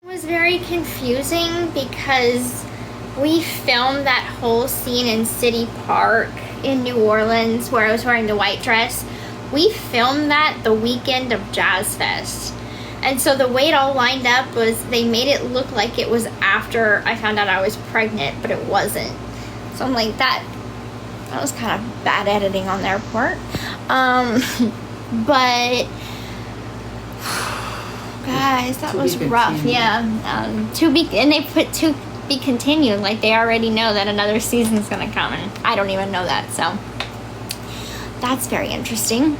It was very confusing because we filmed that whole scene in City Park in New Orleans where I was wearing the white dress. We filmed that the weekend of Jazz Fest. And so the way it all lined up was they made it look like it was after I found out I was pregnant, but it wasn't. So I'm like, that was kind of bad editing on their part. But guys, that was rough. Yeah. And they put to be continued, like they already know that another season's gonna come, and I don't even know that, so that's very interesting.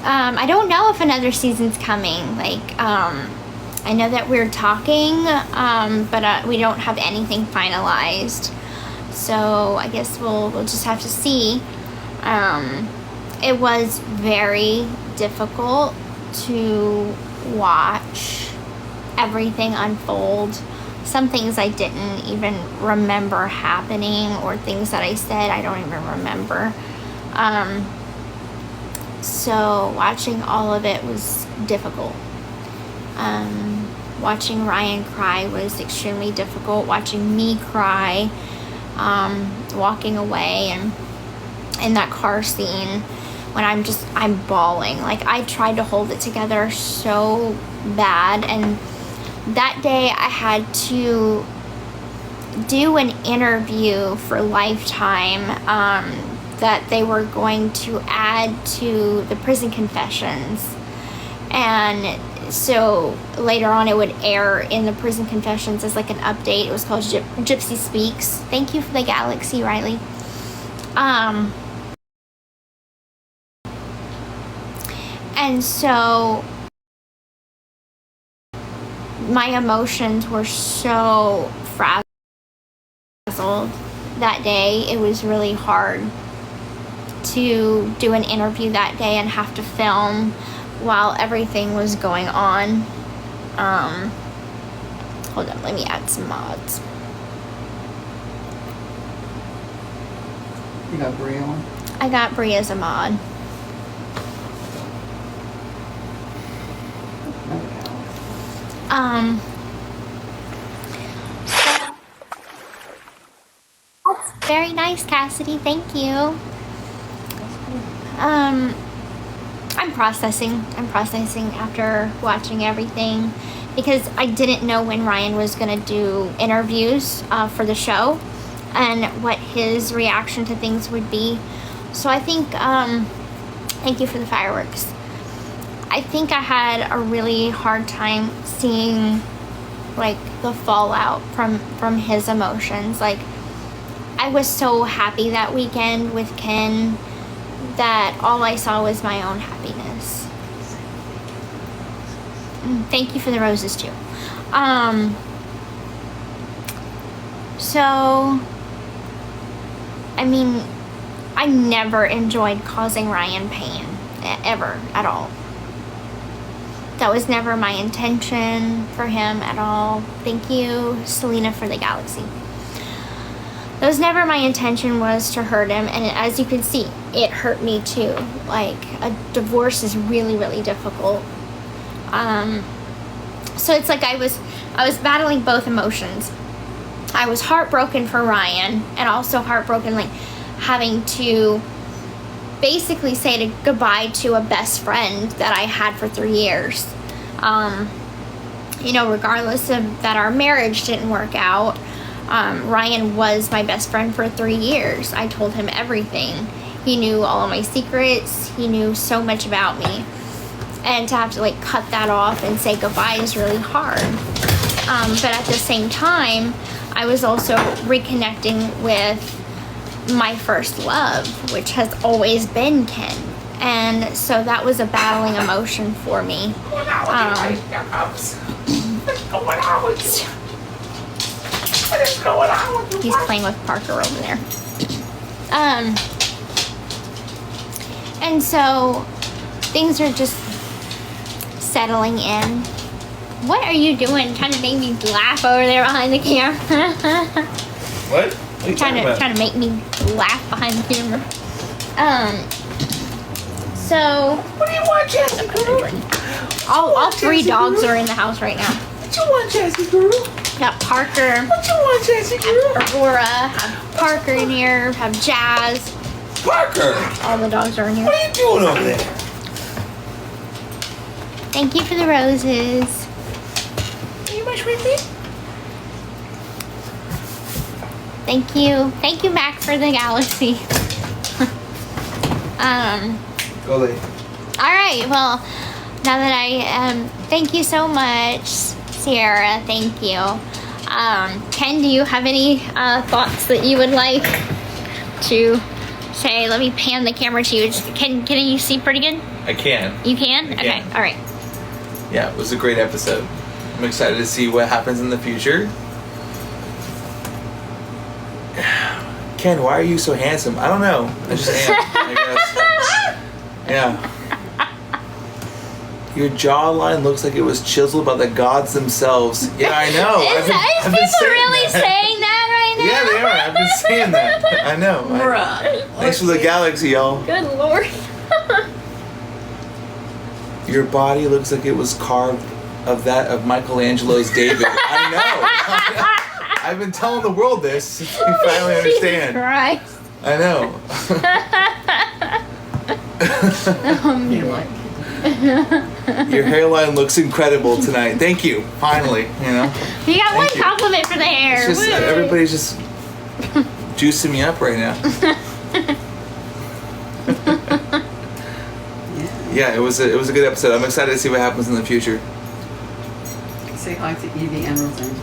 I don't know if another season's coming. Like, I know that we're talking, but we don't have anything finalized. So I guess we'll just have to see. It was very difficult to watch everything unfold. Some things I didn't even remember happening, or things that I said I don't even remember. So watching all of it was difficult. Watching Ryan cry was extremely difficult. Watching me cry, walking away, and in that car scene when I'm bawling. Like, I tried to hold it together so bad, and that day I had to do an interview for Lifetime that they were going to add to the prison confessions. And so later on it would air in the prison confessions as like an update. It was called Gypsy Speaks. Thank you for the galaxy, Riley. And so my emotions were so frazzled that day. It was really hard to do an interview that day and have to film while everything was going on. Hold on, let me add some mods. You got Bria on? I got Brie as a mod. That's very nice, Cassidy. Thank you. I'm processing after watching everything, because I didn't know when Ryan was gonna do interviews for the show and what his reaction to things would be. So I think, thank you for the fireworks. I think I had a really hard time seeing like the fallout from his emotions. Like, I was so happy that weekend with Ken that all I saw was my own happiness. Thank you for the roses too. So, I mean, I never enjoyed causing Ryan pain, ever, at all. That was never my intention for him at all. Thank you, Selena, for the galaxy. That was never my intention, was to hurt him, and as you can see, it hurt me too. Like, a divorce is really, really difficult. So it's like I was battling both emotions. I was heartbroken for Ryan, and also heartbroken, like, having to basically say goodbye to a best friend that I had for 3 years. You know, regardless of that our marriage didn't work out, Ryan was my best friend for 3 years. I told him everything. He knew all of my secrets. He knew so much about me. And to have to like cut that off and say goodbye is really hard. But at the same time, I was also reconnecting with my first love, which has always been Ken. And so that was a battling emotion for me. He's playing with Parker over there. And so things are just settling in. What are you doing? Trying to make me laugh over there behind the camera? What? What are you trying to make me laugh behind the camera. So what do you want, Jessica? all 3 dogs are in the house right now. What you want, Jessie girl? Got Parker. What you want, Jessie girl? Aurora. Have Parker in here. Have Jazz. Parker! All the dogs are in here. What are you doing over there? Thank you for the roses. Are you my sweet pea? Thank you. Thank you, Mac, for the galaxy. Go lay. All right. Well, now that thank you so much, Sierra. Thank you. Ken, do you have any thoughts that you would like to say? Let me pan the camera to you. Can you see pretty good? I can. You can? I Okay. can. All right. Yeah, it was a great episode. I'm excited to see what happens in the future. Ken, why are you so handsome? I don't know. I just am, I guess. Yeah. Your jawline looks like it was chiseled by the gods themselves. Yeah, I know. Is people really saying that right now? Yeah, they are. I've been saying that. I know. Thanks for the galaxy, y'all. Good Lord. Your body looks like it was carved of Michelangelo's David. I know. I've been telling the world this. You finally understand. Jesus Christ. I know. Your hairline looks incredible tonight. Thank you. Finally, you know. You got one Thank you. compliment for the hair. It's just everybody's just juicing me up right now. Yeah, it was a good episode. I'm excited to see what happens in the future. Say hi to Evie and Roseanne.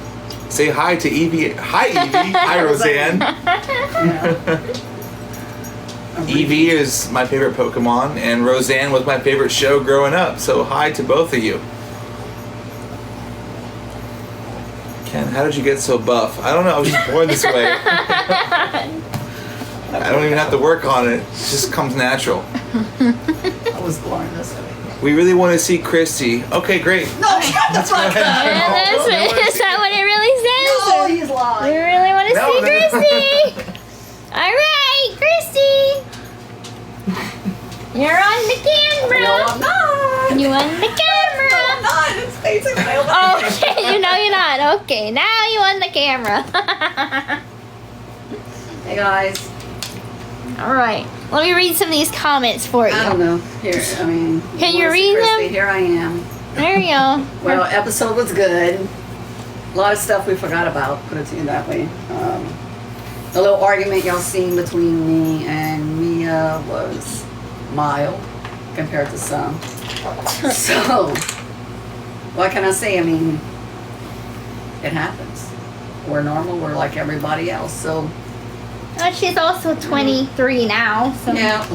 Say hi to Evie. Hi, Evie. Hi, Roseanne. Evie is my favorite Pokemon, and Roseanne was my favorite show growing up. So hi to both of you. Ken, how did you get so buff? I don't know. I was just born this way. I don't even have to work on it. It just comes natural. I was born this way. We really want to see Christy. Okay, great. No, shut the fuck up! Is that what it really says? No, he's We lying. really want to No, see no. Christy. All right, Christy. You're on the camera. No, I'm not. You on the No, I'm camera. not. It's facing my own. Oh, shit. You know you're not. Okay, now you on the camera. Hey guys. All right. Let me read some of these comments for you. I don't know. Here, I mean. Can you Melissa read Christie, them? Here I am. There you go. Well, episode was good. A lot of stuff we forgot about, put it to you that way. The little argument y'all seen between me and Mia was mild compared to some. So, what can I say? I mean, it happens. We're normal. We're like everybody else. So, She's also 23 now. So. yeah.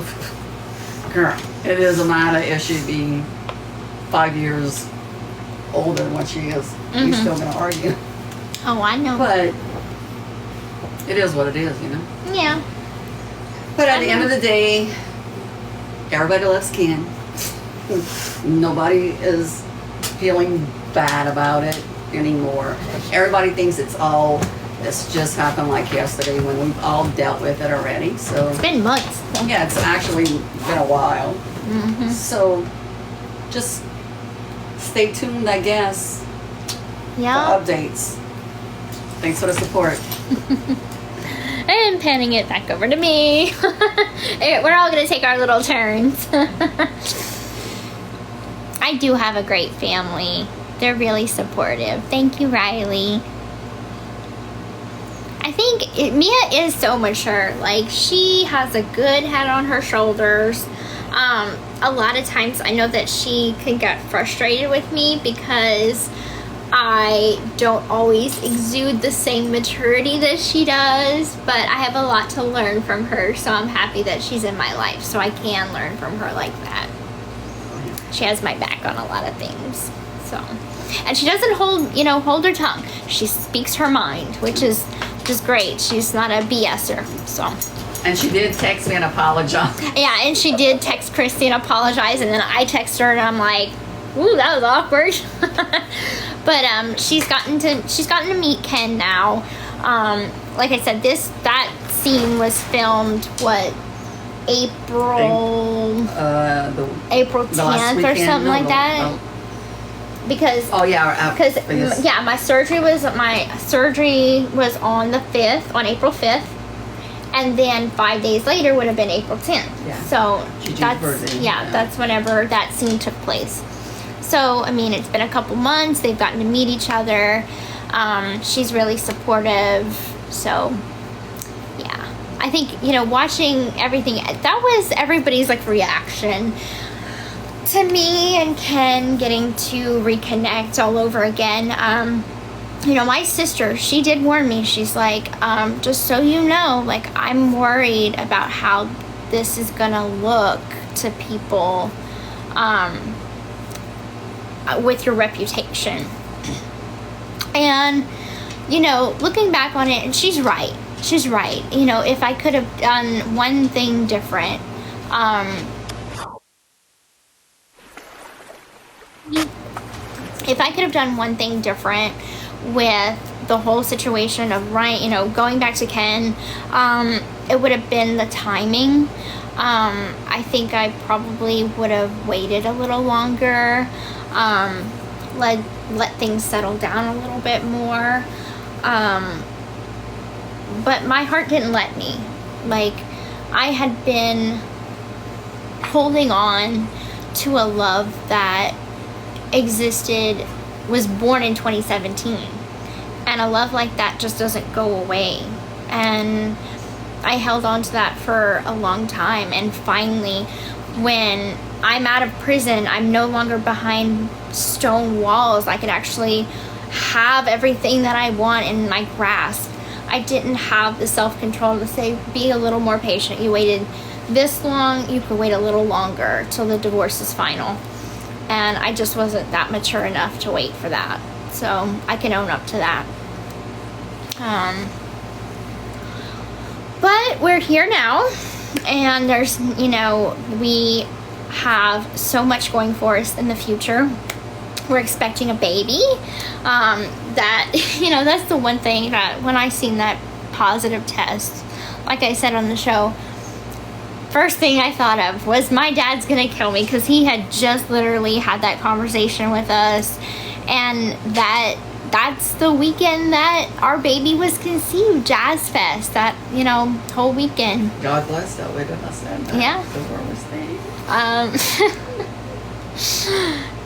Girl, it doesn't matter if she be 5 years older than what she is. You're still going to argue. Oh, I know. But it is what it is, you know? Yeah. But at the end of the day, everybody loves Ken. Nobody is feeling bad about it anymore. Everybody thinks this just happened like yesterday when we've all dealt with it already. So It's been months. So. yeah, it's actually been a while. Mm-hmm. So just stay tuned, I guess, Yeah. for updates. Thanks for the support. And panning it back over to me. We're all going to take our little turns. I do have a great family. They're really supportive. Thank you, Riley. I think Mia is so mature. Like, she has a good head on her shoulders. A lot of times I know that she can get frustrated with me because I don't always exude the same maturity that she does, but I have a lot to learn from her, so I'm happy that she's in my life so I can learn from her like that. She has my back on a lot of things. So, and she doesn't hold her tongue. She speaks her mind, which is great. She's not a BSer. So, And she did text me and apologize. yeah, and she did text Christy and apologize, and then I text her and I'm like, ooh, that was awkward. But she's gotten to meet Ken now. Like I said, that scene was filmed April The April last 10th or weekend, something no, like no, that. no. because Oh yeah, because my surgery was on the 5th, on April 5th, and then 5 days later would have been April 10th. Yeah. So Gigi's that's birthday, that's whenever that scene took place. So I mean, it's been a couple months. They've gotten to meet each other. She's really supportive. So yeah, I think watching everything, that was everybody's like reaction to me and Ken getting to reconnect all over again. My sister, she did warn me. She's like, just so you know, like, I'm worried about how this is gonna look to people with your reputation. And looking back on it, and she's right. If I could have done one thing different, with the whole situation of Ryan, going back to Ken, it would have been the timing. I think I probably would have waited a little longer, let things settle down a little bit more. But my heart didn't let me. Like, I had been holding on to a love that was born in 2017. And a love like that just doesn't go away. And I held on to that for a long time. And finally, when I'm out of prison, I'm no longer behind stone walls. I could actually have everything that I want in my grasp. I didn't have the self-control to say, be a little more patient. You waited this long, you could wait a little longer till the divorce is final. And I just wasn't that mature enough to wait for that. So I can own up to that. But we're here now, and there's, we have so much going for us in the future. We're expecting a baby. That's the one thing that when I seen that positive test, like I said on the show, first thing I thought of was my dad's gonna kill me, because he had just literally had that conversation with us, and that's the weekend that our baby was conceived, Jazz Fest, that whole weekend. God bless that way to understand that. Yeah. The warmest thing.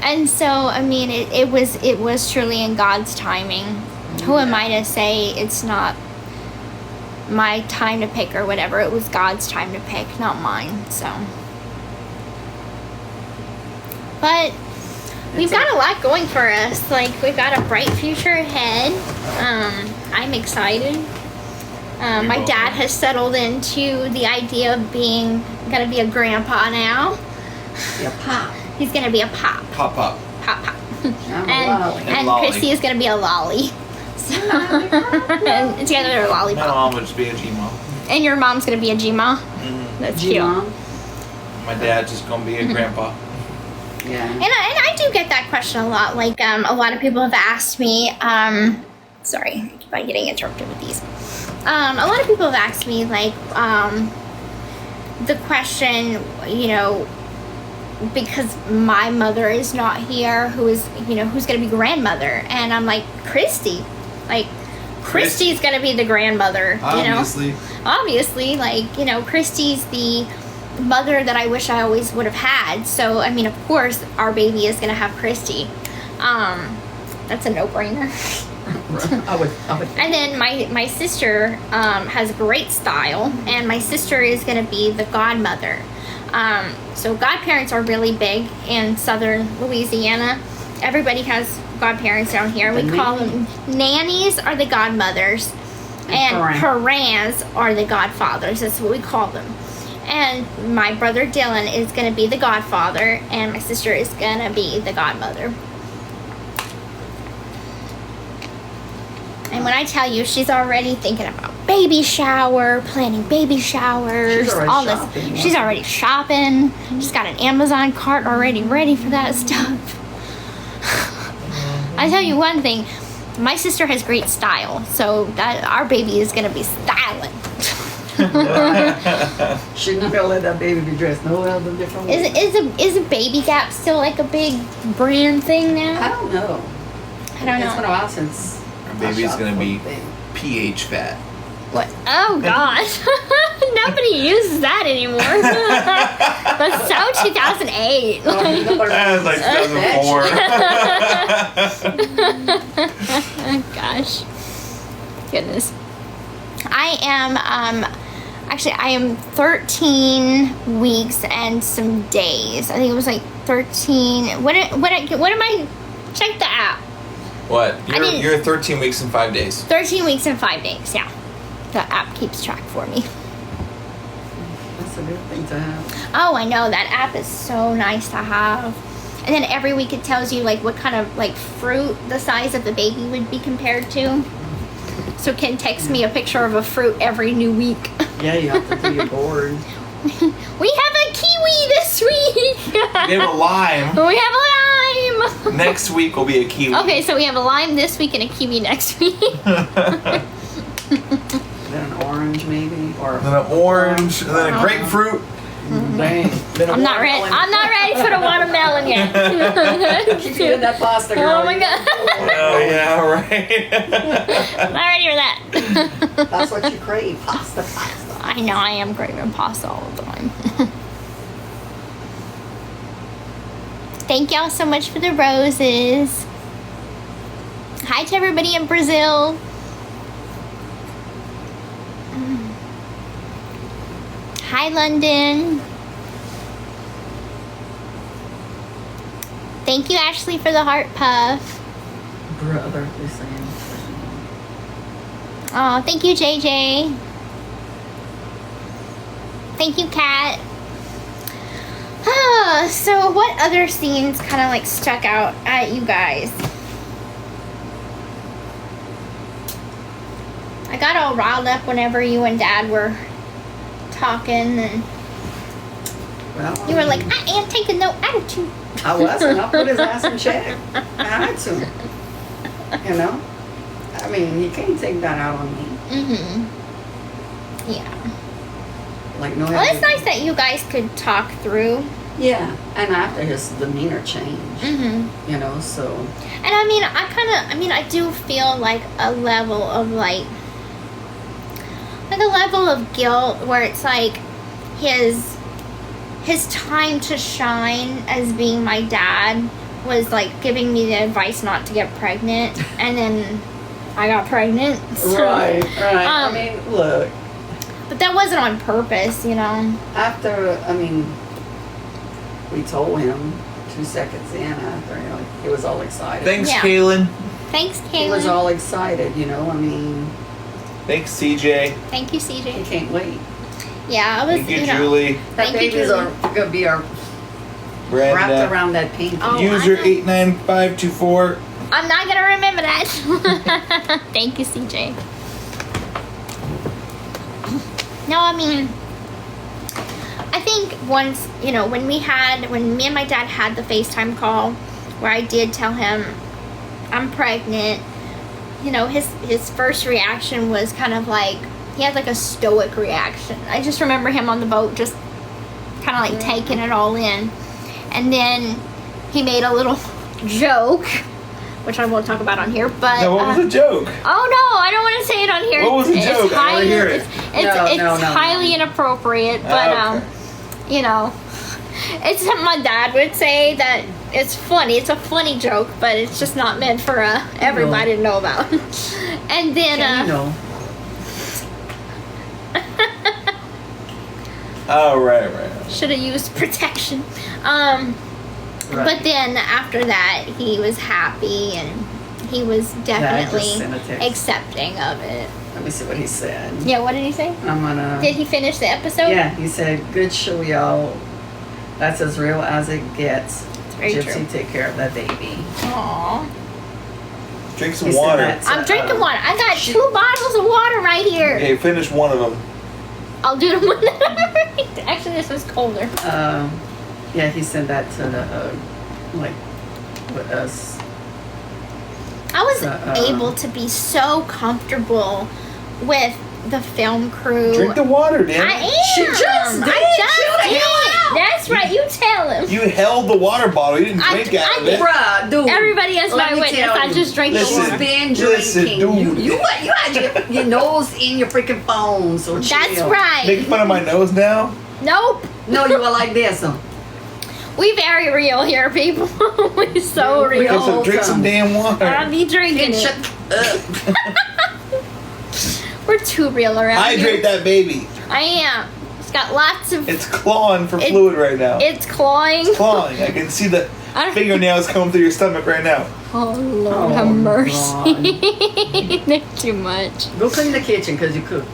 And so I mean, it was truly in God's timing. Who am I to say it's not my time to pick or whatever? It was God's time to pick, not mine. So, but we've got a lot going for us. Like, we've got a bright future ahead. I'm excited. My dad has settled into the idea of gonna be a grandpa now. Yeah, pop. He's gonna be a pop. Pop. And lolly. Chrissy is gonna be a lolly. So, and together they're a My lollipop. mom would just be a G-mom. And your mom's gonna be a G-ma. That's cute. G-mom. My dad's just gonna be a grandpa. Yeah. And I do get that question a lot. Like, a lot of people have asked me, sorry, I keep on getting interrupted with these. A lot of people have asked me, like, the question, because my mother is not here, who's going to be grandmother? And I'm like, Christy. Like, Christy's going to be the grandmother, Obviously, like, Christy's the mother that I wish I always would have had. So, I mean, of course, our baby is going to have Christy. That's a no-brainer. I would. And then my sister has great style, and my sister is going to be the godmother. So godparents are really big in southern Louisiana. Everybody has godparents down here. We call them nannies are the godmothers, and parents are the godfathers. That's what we call them. And my brother Dylan is going to be the godfather, and my sister is going to be the godmother. And when I tell you, she's already thinking about baby shower, planning baby showers, all this. She's already shopping. She's got an Amazon cart already ready for that stuff. I tell you one thing, my sister has great style, so that our baby is gonna be styling. She's not gonna let that baby be dressed no other different way. Is a Baby Gap still like a big brand thing I now? don't know. I don't It's been a know. while since Our baby's I shopped gonna for be a baby. pH fat. What? Oh gosh, nobody uses that anymore. But so 2008. That was like 2004. Gosh, goodness. I am 13 weeks and some days. I think it was like 13. What am I? Check the app. What? I didn't- You're 13 weeks and 5 days. 13 weeks and 5 days. Yeah, the app keeps track for me. That's a good thing to have. Oh, I know, that app is so nice to have. And then every week it tells you like what kind of like fruit the size of the baby would be compared to. So Ken texts me a picture of a fruit every new week. Yeah, you have to do your board. We have a kiwi this week. We have a lime. We have a lime. Next week will be a kiwi. Okay, so we have a lime this week and a kiwi next week. Then an orange maybe, or Then an orange, and then a grapefruit. Dang. Then a I'm not ready. watermelon. I'm not ready for the watermelon yet. Keep eating that pasta, girl. Oh my god. Oh yeah, right. I'm not ready for that. That's what you crave, pasta. I know, I am craving pasta all the time. Thank y'all so much for the roses. Hi to everybody in Brazil. Hi, London. Thank you, Ashley, for the heart puff. Brother, they're saying. Oh, thank you, JJ. Thank you, Kat. So what other scenes kind of like stuck out at you guys? I got all riled up whenever you and Dad were talking, and Well, you were like, "I am taking no attitude." I wasn't. I put his ass in check. I had to. You know? I mean, you can't take that out on me. Mm-hmm. Yeah. Like, no. Well, it's nice that you guys could talk through. Yeah, and after his demeanor changed, Mm-hmm. you know, so. And I mean, I do feel like a level of like a level of guilt where it's like his time to shine as being my dad was like giving me the advice not to get pregnant, and then I got pregnant. So, Right. I Um, mean, look, But that wasn't on purpose, you know. after, we told him 2 seconds in after, you know, he was all excited. Thanks, Yeah. Kaylin. Thanks, He was Kaylin. all excited, you know, Thanks, CJ. Thank you, he CJ. can't wait. Yeah, I was, Thank you, you know. Julie. That Thank you, babies Julie. are gonna be wrapped Brenda. around that pinky. Oh, User I know. 89524. I'm not gonna remember that. Thank you, CJ. No, I mean, I think once, you know, when me and my dad had the FaceTime call where I did tell him I'm pregnant, you know, his first reaction was kind of like, he had like a stoic reaction. I just remember him on the boat just kind of like taking it all in. And then he made a little joke, which I won't talk about on here, but No, what was the joke? oh no, I don't want to say it on here. What was the It's joke? I highly, wanna hear it. It's No, highly inappropriate, but Okay. you know, it's something my dad would say that it's funny. It's a funny joke, but it's just not meant for everybody to know about. And then You know. Oh, right. should have used protection. Right. But then after that, he was happy and he was definitely sent a text. accepting of it. Let me see what he said. Yeah, what did he say? I'm gonna. Did he finish the episode? Yeah, he said, "Good show, y'all. That's as real as it gets. very Gypsy, true. take care of that baby." Aww. Drink some He said water. that. I'm drinking water. I got 2 bottles of water right here. Okay, finish one of them. I'll do them one. Actually, this was colder. Yeah, he sent that to the with us. I was So, able to be so comfortable with the film crew. Drink the water, Dan. I am. She just did. I Chill the hell just out. did. That's right. You tell him. You held the water bottle. You didn't drink out of it. Bruh, dude. Everybody is Let my me witness. tell I you. just drank the Listen. water. Been Listen, drinking. dude. You had your nose in your freaking phone, so chill. That's right. Making fun of my nose now? Nope. No, you were like this. We very real here, people. We so We real. all- So drink some damn water. I'll be drinking Shut it. up. We're too real around Hydrate here. that baby. I am. It's got lots of. It's clawing for It- fluid right now. It's clawing. Clawing. I can see the I don't- fingernails coming through your stomach right now. Oh Lord, Oh, have mercy. That's too much. Go clean the kitchen because you cook.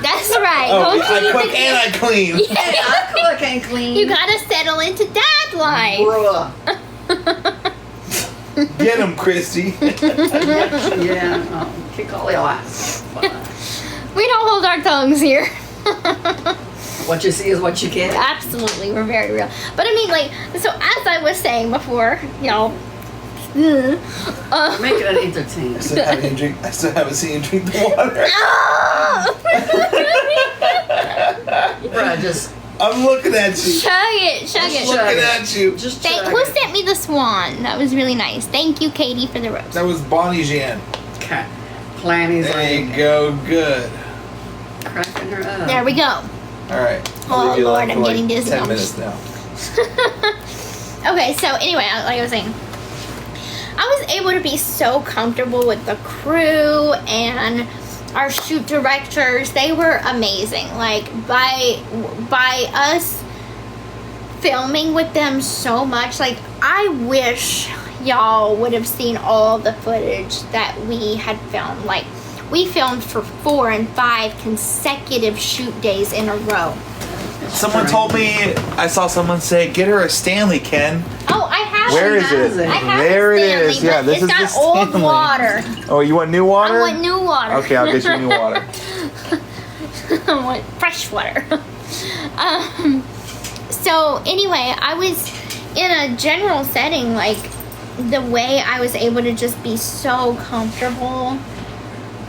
That's right. Oh, Go I clean cook the- and I clean. Hey, I cook and clean. You gotta settle into dad life. Bruh. Get him, Christy. Yeah, kick all your ass. We don't hold our tongues here. What you see is what you get. Absolutely, we're very real. But I mean, like, so as I was saying before, y'all. Make it an entertainment. I still haven't seen you drink the water. Bruh, just I'm looking at you. Chug it, chug I'm it. looking at you. just Thank, chug who it. sent me the swan? That was really nice. Thank you, Katie, for the rose. That was Bonnie Jan. Okay. Planny's There you like go. Good. cracking her up. There we go. All right. Oh, leave you Lord, alone I'm for getting dizzy. 10 minutes now. Okay, so anyway, like I was saying, I was able to be so comfortable with the crew and our shoot directors. They were amazing. Like by us filming with them so much, like I wish y'all would have seen all the footage that we had filmed. Like we filmed for 4 and 5 consecutive shoot days in a row. Someone told me, I saw someone say, get her a Stanley, Ken. Oh, I have Where it. is has it? it. I have There a it Stanley, is. Yeah, but this it's is got the old Stanley. water. Oh, you want new water? I want new water. Okay, I'll get you new water. I want fresh water. So anyway, I was in a general setting, like the way I was able to just be so comfortable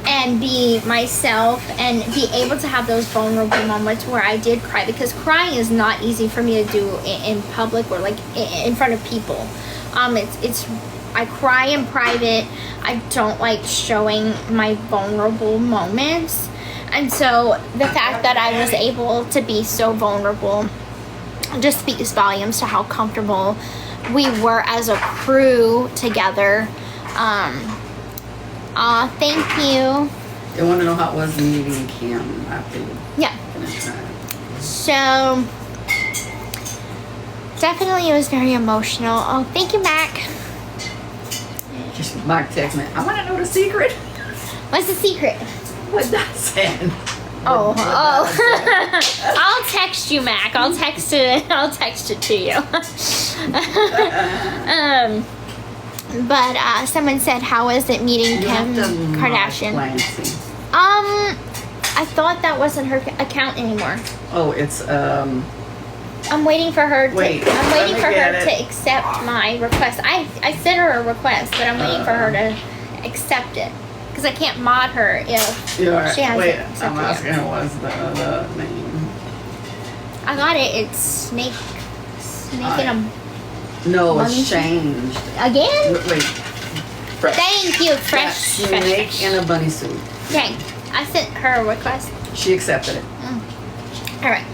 and be myself and be able to have those vulnerable moments where I did cry, because crying is not easy for me to do in public or like in front of people. It's I cry in private. I don't like showing my vulnerable moments. And so the fact that I was able to be so vulnerable just speaks volumes to how comfortable we were as a crew together. Thank you. They want to know how it was meeting Kim after you Yeah. finished that. So definitely it was very emotional. Oh, thank you, Mac. Just Mark text me. I want to know the secret. What's the secret? What that said. Oh. I'll text you, Mac. I'll text it to you. But someone said, how is it meeting You Kim have to mod Kardashian? Clancy. I thought that wasn't her account anymore. Oh, it's I'm waiting for her to. Wait, I'm let waiting me for get her it. to accept my request. I sent her a request, but I'm waiting for her to accept it because I can't mod her if you're right. she hasn't Wait, accepted I'm asking it. her what's the name. I got it. It's Snake and No, Money? it's changed. again. Wait, Thank you, that fresh. snake in a bunny suit. Dang, I sent her a request. She accepted it. All right.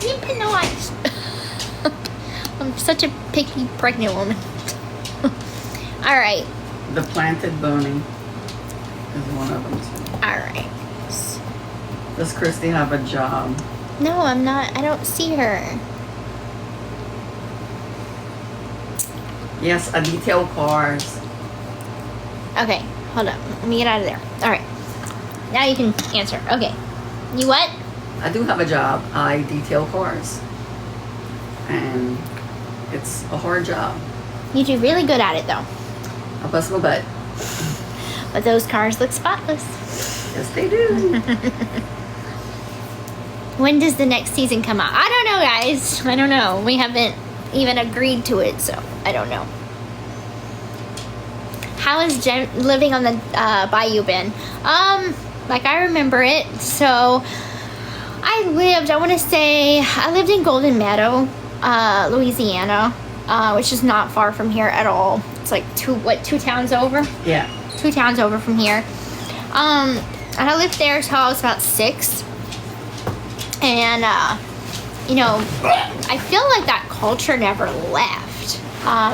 You penalized. I'm such a picky pregnant woman. All right. The planted bunny is one of them too. All right. Does Christy have a job? No, I'm not. I don't see her. Yes, I detail cars. Okay, hold up. Let me get out of there. All right. Now you can answer. Okay. You what? I do have a job. I detail cars. And it's a hard job. You do really good at it, though. I bust my butt. But those cars look spotless. Yes, they do. When does the next season come out? I don't know, guys. I don't know. We haven't even agreed to it, so I don't know. how is living on the Bayou been? Like I remember it. So I lived in Golden Meadow, Louisiana, which is not far from here at all. It's like two towns over? Yeah. 2 towns over from here. And I lived there till I was about 6. And, you know, I feel like that culture never left.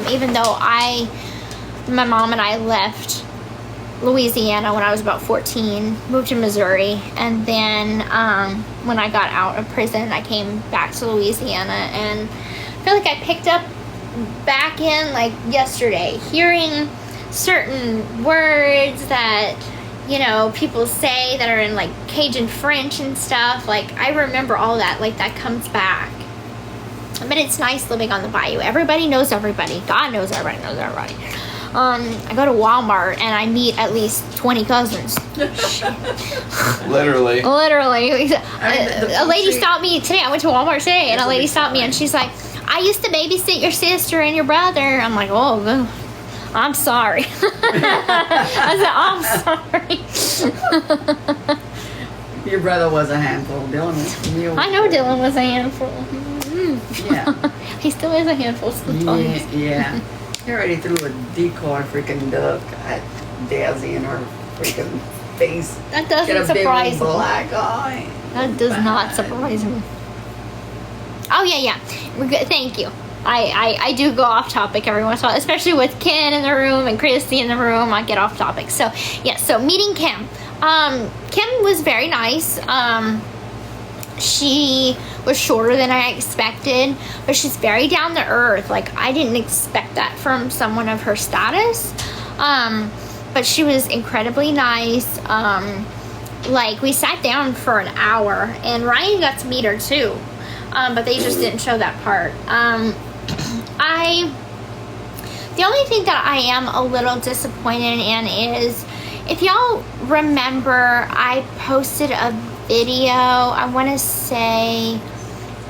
Even though my mom and I left Louisiana when I was about 14, moved to Missouri, and then when I got out of prison, I came back to Louisiana, and I feel like I picked up back in like yesterday, hearing certain words that, you know, people say that are in like Cajun French and stuff. Like I remember all that, like that comes back. But it's nice living on the bayou. Everybody knows everybody. God knows everybody knows everybody. I go to Walmart and I meet at least 20 cousins. Literally. A lady stopped me today. I went to Walmart today and a lady stopped me and she's like, I used to babysit your sister and your brother. I'm like, oh, good. I'm sorry. I said, I'm sorry. Your brother was a handful. Dylan was I know Dylan was a handful. Yeah. He still is a handful sometimes. Yeah. He already threw a decoy freaking duck at Dazzy in her freaking face. That Get doesn't a big surprise me. black eye. That does not surprise me. Oh, yeah. We're good. Thank you. I do go off topic every once in a while, especially with Ken in the room and Christy in the room. I get off topic. So, yeah, so meeting Kim. Kim was very nice. She was shorter than I expected, but she's very down to earth. Like, I didn't expect that from someone of her status. But she was incredibly nice. Like, we sat down for an hour, and Ryan got to meet her too. But they just didn't show that part. The only thing that I am a little disappointed in is, if y'all remember, I posted a video, I want to say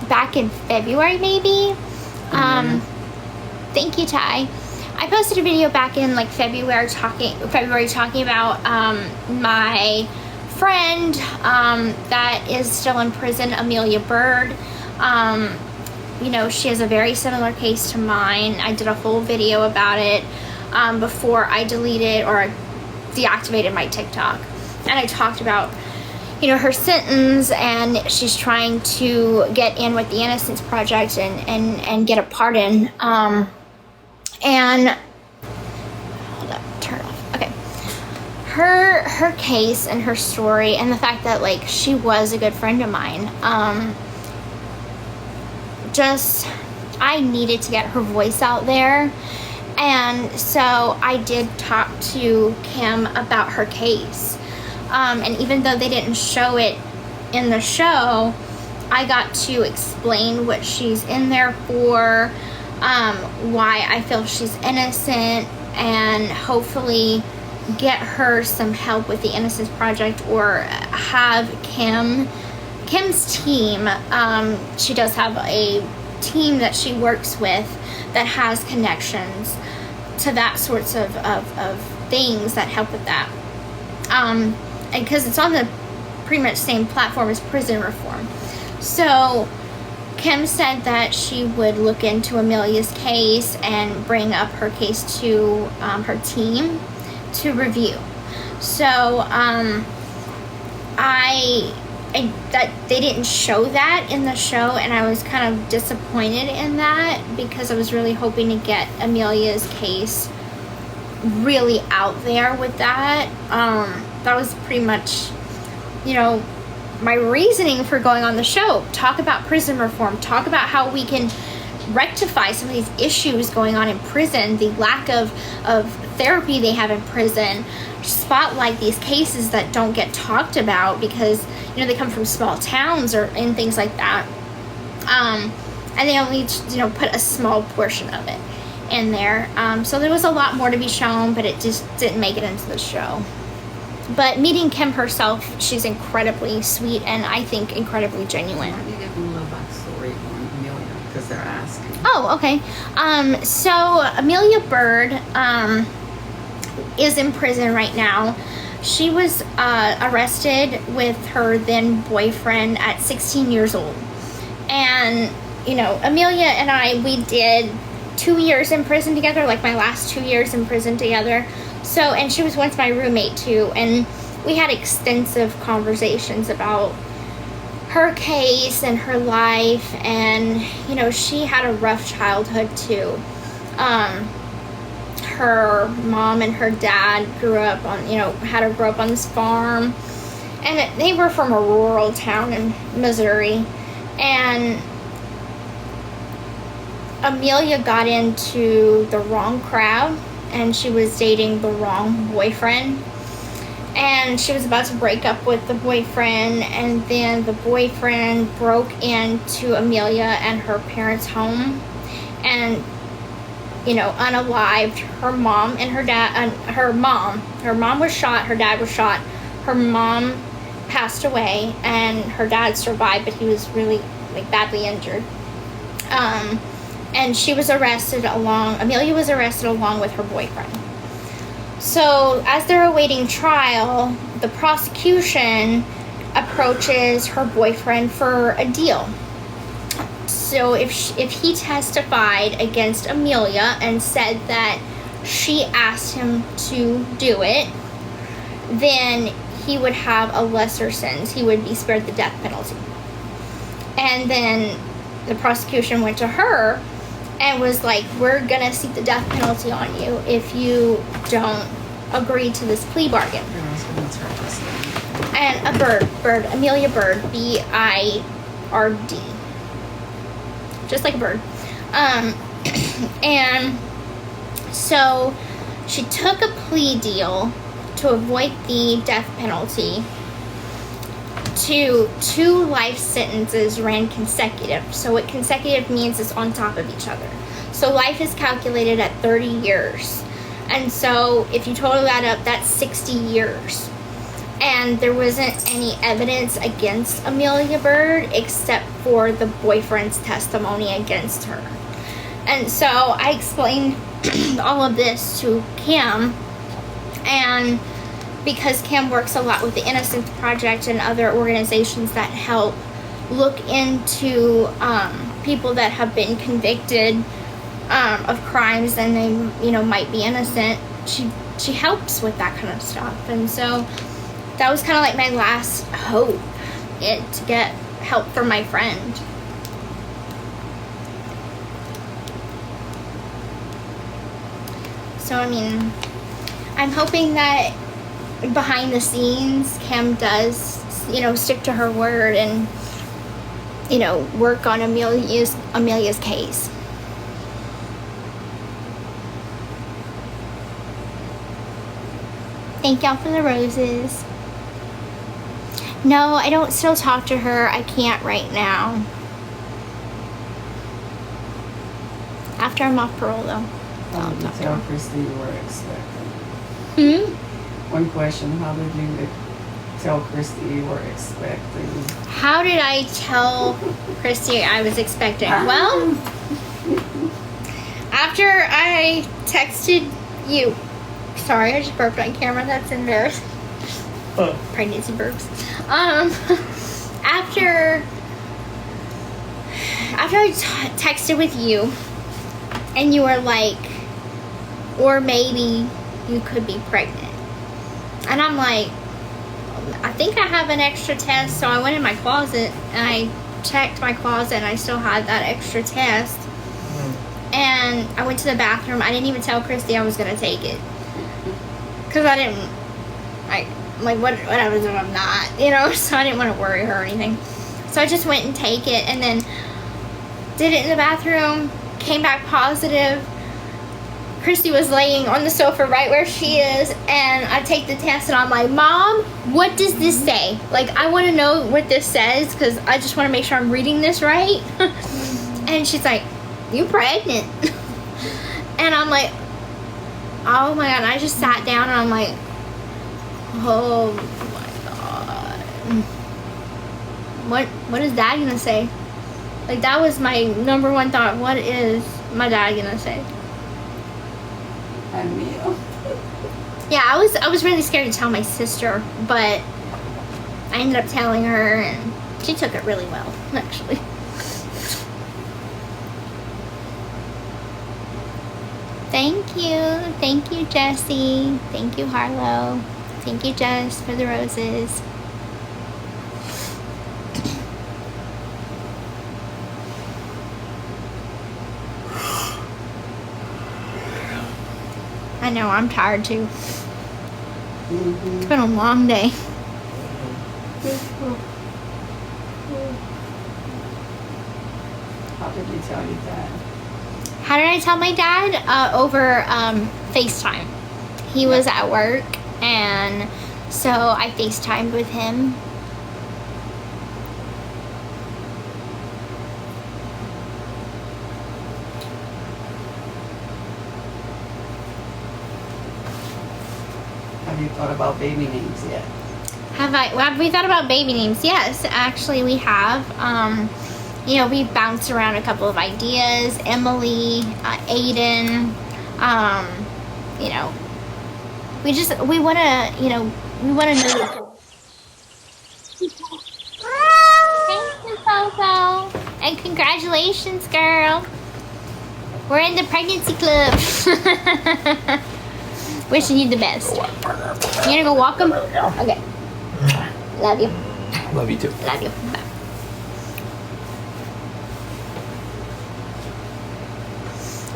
back in February maybe. Thank you, Ty. I posted a video back in like February talking about my friend that is still in prison, Amelia Bird. You know, she has a very similar case to mine. I did a whole video about it before I deleted or deactivated my TikTok. And I talked about, you know, her sentence, and she's trying to get in with the Innocence Project and get a pardon. And hold up, turn off. Okay. Her case and her story and the fact that like she was a good friend of mine. I needed to get her voice out there. And so I did talk to Kim about her case. And even though they didn't show it in the show, I got to explain what she's in there for, why I feel she's innocent, and hopefully get her some help with the Innocence Project, or have Kim's team. She does have a team that she works with that has connections to that sorts of things that help with that. And because it's on the pretty much same platform as prison reform. So Kim said that she would look into Amelia's case and bring up her case to her team to review. So that they didn't show that in the show, and I was kind of disappointed in that, because I was really hoping to get Amelia's case really out there with that. That was pretty much, you know, my reasoning for going on the show. Talk about prison reform, talk about how we can rectify some of these issues going on in prison, the lack of therapy they have in prison, spotlight these cases that don't get talked about because, you know, they come from small towns and things like that. And they only, you know, put a small portion of it in there. So there was a lot more to be shown, but it just didn't make it into the show. But meeting Kim herself, she's incredibly sweet and I think incredibly genuine. Why don't you give them a little backstory on Amelia? Because they're asking. Oh, okay. So Amelia Bird is in prison right now. She was arrested with her then boyfriend at 16 years old. And, you know, Amelia and I, we did 2 years in prison together, like my last 2 years in prison together. So, and she was once my roommate too. And we had extensive conversations about her case and her life. And, you know, she had a rough childhood too. Her mom and her dad grew up on, you know, had her grow up on this farm, and they were from a rural town in Missouri. And Amelia got into the wrong crowd, and she was dating the wrong boyfriend, and she was about to break up with the boyfriend, and then the boyfriend broke into Amelia and her parents' home and, you know, unalived her mom and her dad. Her mom was shot, her dad was shot, her mom passed away, and her dad survived, but he was really, like, badly injured. And she was arrested Amelia was arrested along with her boyfriend. So as they're awaiting trial, the prosecution approaches her boyfriend for a deal. So if he testified against Amelia and said that she asked him to do it, then he would have a lesser sentence. He would be spared the death penalty. And then the prosecution went to her and was like, we're gonna seek the death penalty on you if you don't agree to this plea bargain. And Amelia Bird, B-I-R-D. Just like a bird. And so she took a plea deal to avoid the death penalty to 2 life sentences ran consecutive. So what consecutive means is on top of each other. So life is calculated at 30 years. And so if you total that up, that's 60 years. And there wasn't any evidence against Amelia Bird except for the boyfriend's testimony against her. And so I explained all of this to Kim, and because Kim works a lot with the Innocence Project and other organizations that help look into people that have been convicted of crimes and they, you know, might be innocent, she helps with that kind of stuff. And so that was kind of like my last hope, to get help for my friend. So, I mean, I'm hoping that behind the scenes, Kim does, you know, stick to her word and, you know, work on Amelia's case. Thank y'all for the roses. No, I don't still talk to her. I can't right now. After I'm off parole, though. How did you tell Christy you were expecting? One question, how did you tell Christy you were expecting? How did I tell Christy I was expecting? Well, after I texted you. Sorry, I just burped on camera. That's embarrassing. Pregnancy burps. After I texted with you, and you were like, or maybe you could be pregnant. And I'm like, I think I have an extra test. So I went in my closet and I checked my closet and I still had that extra test. And I went to the bathroom. I didn't even tell Christy I was going to take it. Because I didn't, what happens if I'm not, you know? So I didn't want to worry her or anything. So I just went and take it and then did it in the bathroom, came back positive. Christy was laying on the sofa right where she is, and I take the test and I'm like, Mom, what does this say? Like, I want to know what this says because I just want to make sure I'm reading this right. And she's like, you pregnant. And I'm like, oh my God. And I just sat down and I'm like, oh my God. What is Dad gonna say? Like, that was my number one thought. What is my dad gonna say? And Mia. Yeah, I was really scared to tell my sister, but I ended up telling her, and she took it really well, actually. Thank you, Jessie. Thank you, Harlow. Thank you, Jess, for the roses. I know, I'm tired too. It's been a long day. How did you tell your dad? How did I tell my dad? Over FaceTime. He was at work, and so I FaceTimed with him. Have you thought about baby names yet? Have we thought about baby names? Yes, actually we have. You know, we bounced around a couple of ideas. Emily, Aiden, you know, we want to, you know, know. Thank you, Coco. And congratulations, girl. We're in the pregnancy club. Wishing you the best. You gonna go walk them? Okay. Love you. Love you too. Love you. Bye.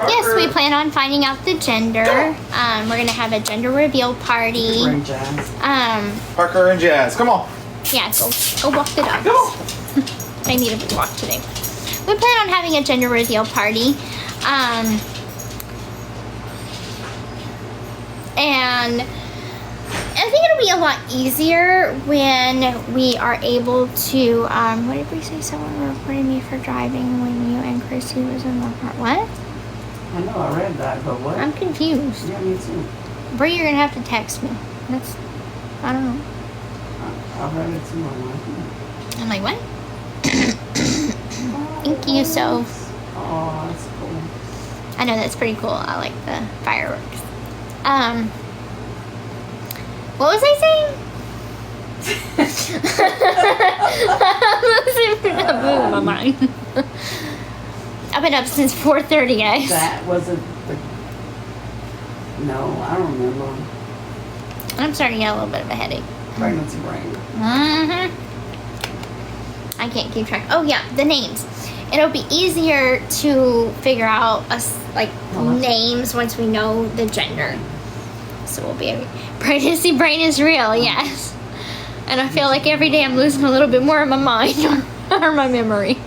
Yes, we plan on finding out the gender. We're gonna have a gender reveal party. Bring Jazz. Parker and Jazz, come on. Yeah, go walk the dogs. Go. I need a big walk today. We plan on having a gender reveal party. And I think it'll be a lot easier when we are able to, what did we say? Someone reported me for driving when you and Chrissy was in the car. What? I know, I read that, but what? I'm confused. Yeah, me too. Brie, you're gonna have to text me. That's, I don't know. I read it too online. I'm like, what? Thank you, so. Oh, that's cool. I know, that's pretty cool. I like the fireworks. What was I saying? I'm losing my mind. I've been up since 4:30, guys. That wasn't the... No, I don't remember. I'm starting to get a little bit of a headache. Pregnancy brain. I can't keep track. Oh yeah, the names. It'll be easier to figure out names once we know the gender. So we'll be pregnancy brain is real, yes. And I feel like every day I'm losing a little bit more of my mind or my memory.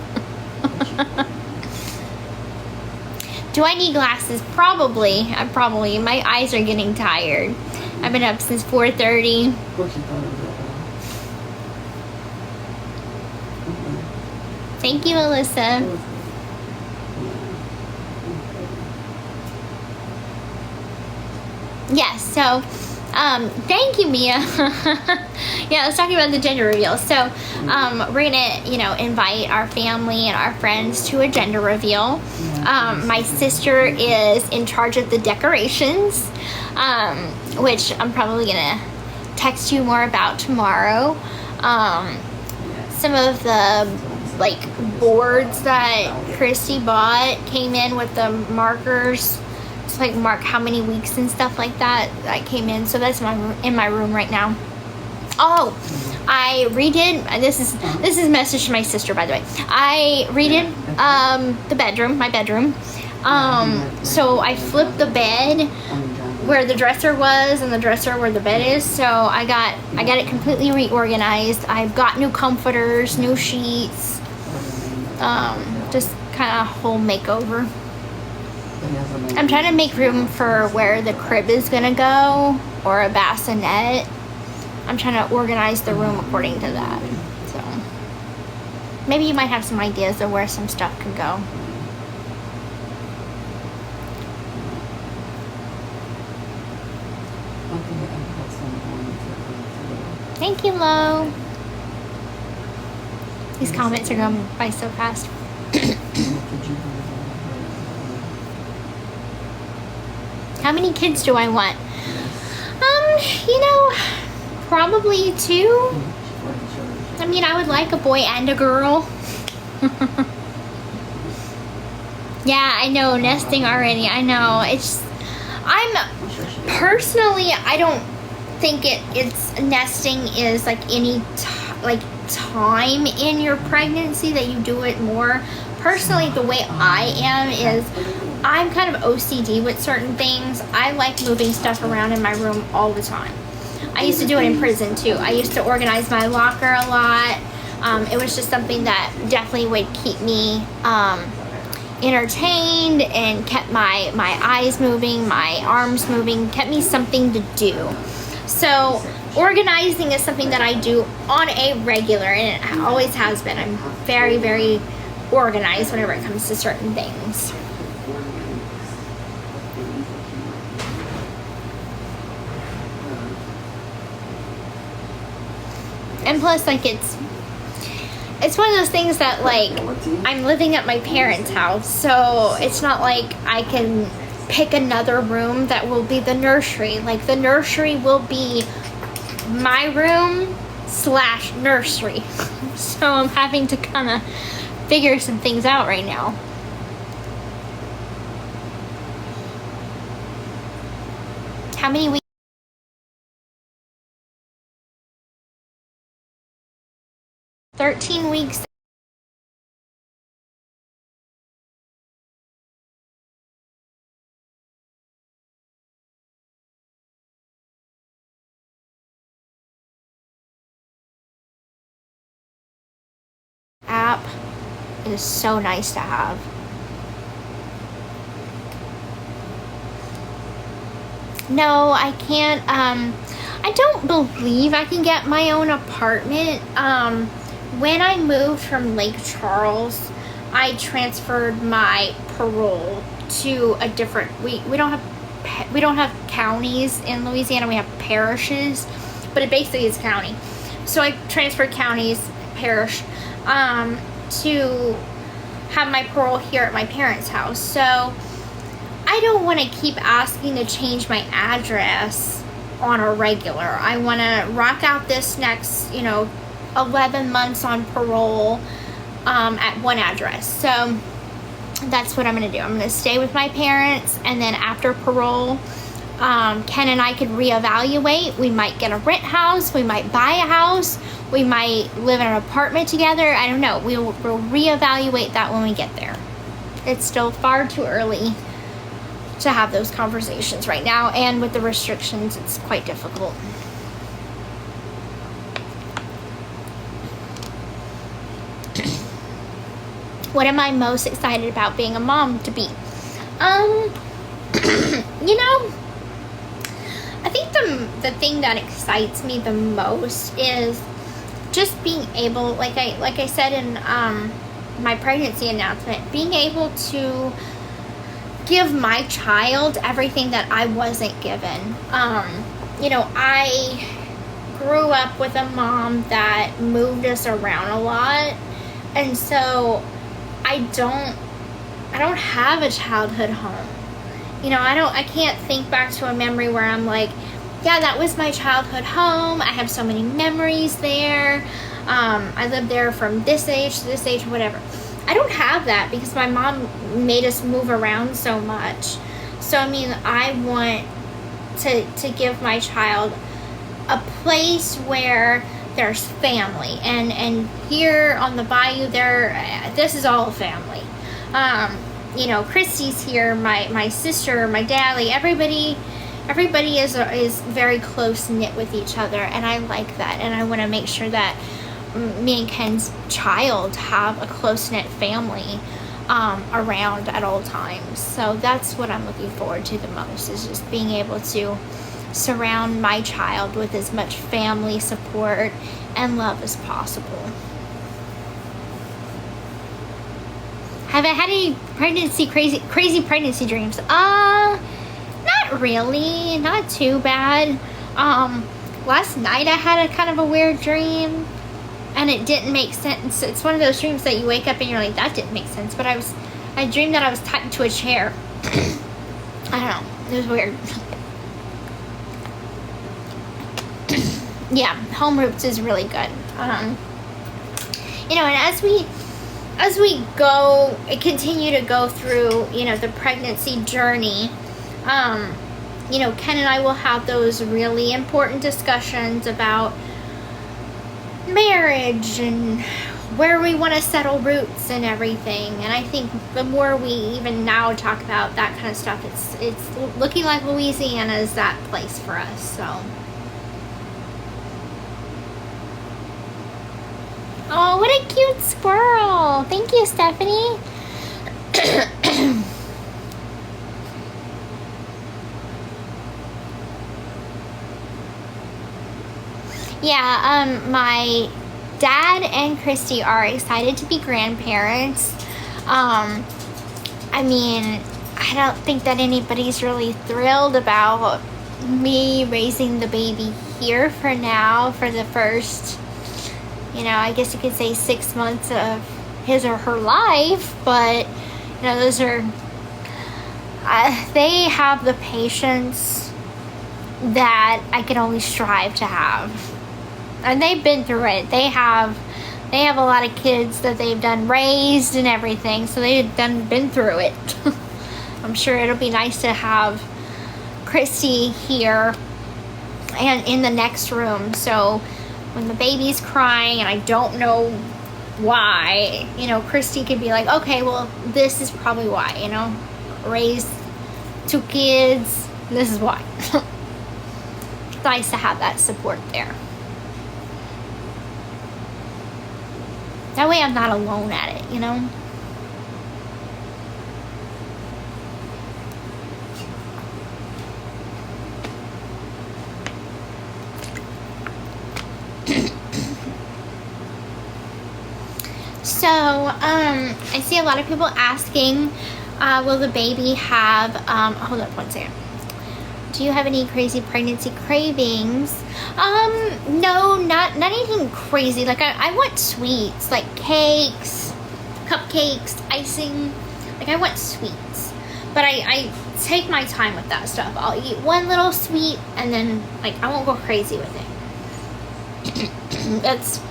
Do I need glasses? Probably. My eyes are getting tired. I've been up since 4:30. Thank you, Alyssa. Yes, so thank you, Mia. Yeah, I was talking about the gender reveal. So we're gonna, invite our family and our friends to a gender reveal. My sister is in charge of the decorations, which I'm probably gonna text you more about tomorrow. Some of the boards that Christy bought came in with the markers. Mark how many weeks and stuff like that came in. So that's in my room right now. Oh, I redid. This is a message to my sister, by the way. I redid my bedroom. So I flipped the bed where the dresser was and the dresser where the bed is. So I got it completely reorganized. I've got new comforters, new sheets. Just kind of whole makeover. I'm trying to make room for where the crib is gonna go, or a bassinet. I'm trying to organize the room according to that. So maybe you might have some ideas of where some stuff could go. Thank you, Lo. These comments are going by so fast. How many kids do I want? You know, probably 2. I mean, I would like a boy and a girl. Yeah, I know, nesting already. I know. Personally, I don't think it's nesting is like any time in your pregnancy that you do it more. Personally, the way I am is I'm kind of OCD with certain things. I like moving stuff around in my room all the time. I used to do it in prison too. I used to organize my locker a lot. It was just something that definitely would keep me entertained and kept my eyes moving, my arms moving, kept me something to do. So organizing is something that I do on a regular, and it always has been. I'm very, very organized whenever it comes to certain things. And plus, like, it's one of those things that, like, I'm living at my parents' house, so it's not like I can pick another room that will be the nursery. Like, the nursery will be my room / nursery. So I'm having to kind of figure some things out right now. How many weeks? 13 weeks. App is so nice to have. No, I can't. I don't believe I can get my own apartment. When I moved from Lake Charles, I transferred my parole to a different. We don't have counties in Louisiana. We have parishes, but it basically is county. So I transferred counties, parish, to have my parole here at my parents' house. So I don't want to keep asking to change my address on a regular. I want to rock out this next, 11 months on parole at one address. So that's what I'm going to do. I'm going to stay with my parents, and then after parole, Ken and I could reevaluate. We might get a rent house. We might buy a house. We might live in an apartment together. I don't know. We'll reevaluate that when we get there. It's still far too early to have those conversations right now, and with the restrictions, it's quite difficult. What am I most excited about being a mom to be? I think the thing that excites me the most is just being able, like I said in my pregnancy announcement, being able to give my child everything that I wasn't given. I grew up with a mom that moved us around a lot, and so I don't have a childhood home. I can't think back to a memory where I'm like, yeah, that was my childhood home. I have so many memories there. I lived there from this age to this age, whatever. I don't have that because my mom made us move around so much. So, I want to give my child a place where there's family. And here on the bayou, this is all family. Christy's here, my sister, my daddy, everybody is very close knit with each other, and I like that, and I want to make sure that me and Ken's child have a close knit family around at all times. So that's what I'm looking forward to the most, is just being able to surround my child with as much family support and love as possible. Have I had any crazy pregnancy dreams? Not really, not too bad. Last night I had a kind of a weird dream, and it didn't make sense. It's one of those dreams that you wake up and you're like, that didn't make sense. But I dreamed that I was tied to a chair. I don't know, it was weird. yeah, home roots is really good. You know, and as we go, continue to go through, you know, the pregnancy journey, you know, Ken and I will have those really important discussions about marriage and where we want to settle roots and everything. And I think the more we even now talk about that kind of stuff, it's looking like Louisiana is that place for us. So. Oh, what a cute squirrel. Thank you, Stephanie. Yeah, my dad and Christy are excited to be grandparents. I mean, I don't think that anybody's really thrilled about me raising the baby here for now, for the first, you know, I guess you could say 6 months of his or her life, but, you know, those are, they have the patience that I can only strive to have. And they've been through it. They have a lot of kids that they've done raised and everything, so they've been through it. I'm sure it'll be nice to have Christy here and in the next room, so when the baby's crying and I don't know why, you know, Christy could be like, okay, well, this is probably why, you know, raised 2 kids, this is why. It's nice to have that support there. That way I'm not alone at it, you know? So, I see a lot of people asking, will the baby have, hold up one second. Do you have any crazy pregnancy cravings? No, not anything crazy. Like, I want sweets, like cakes, cupcakes, icing. Like, I want sweets. But I take my time with that stuff. I'll eat one little sweet, and then, like, I won't go crazy with it. That's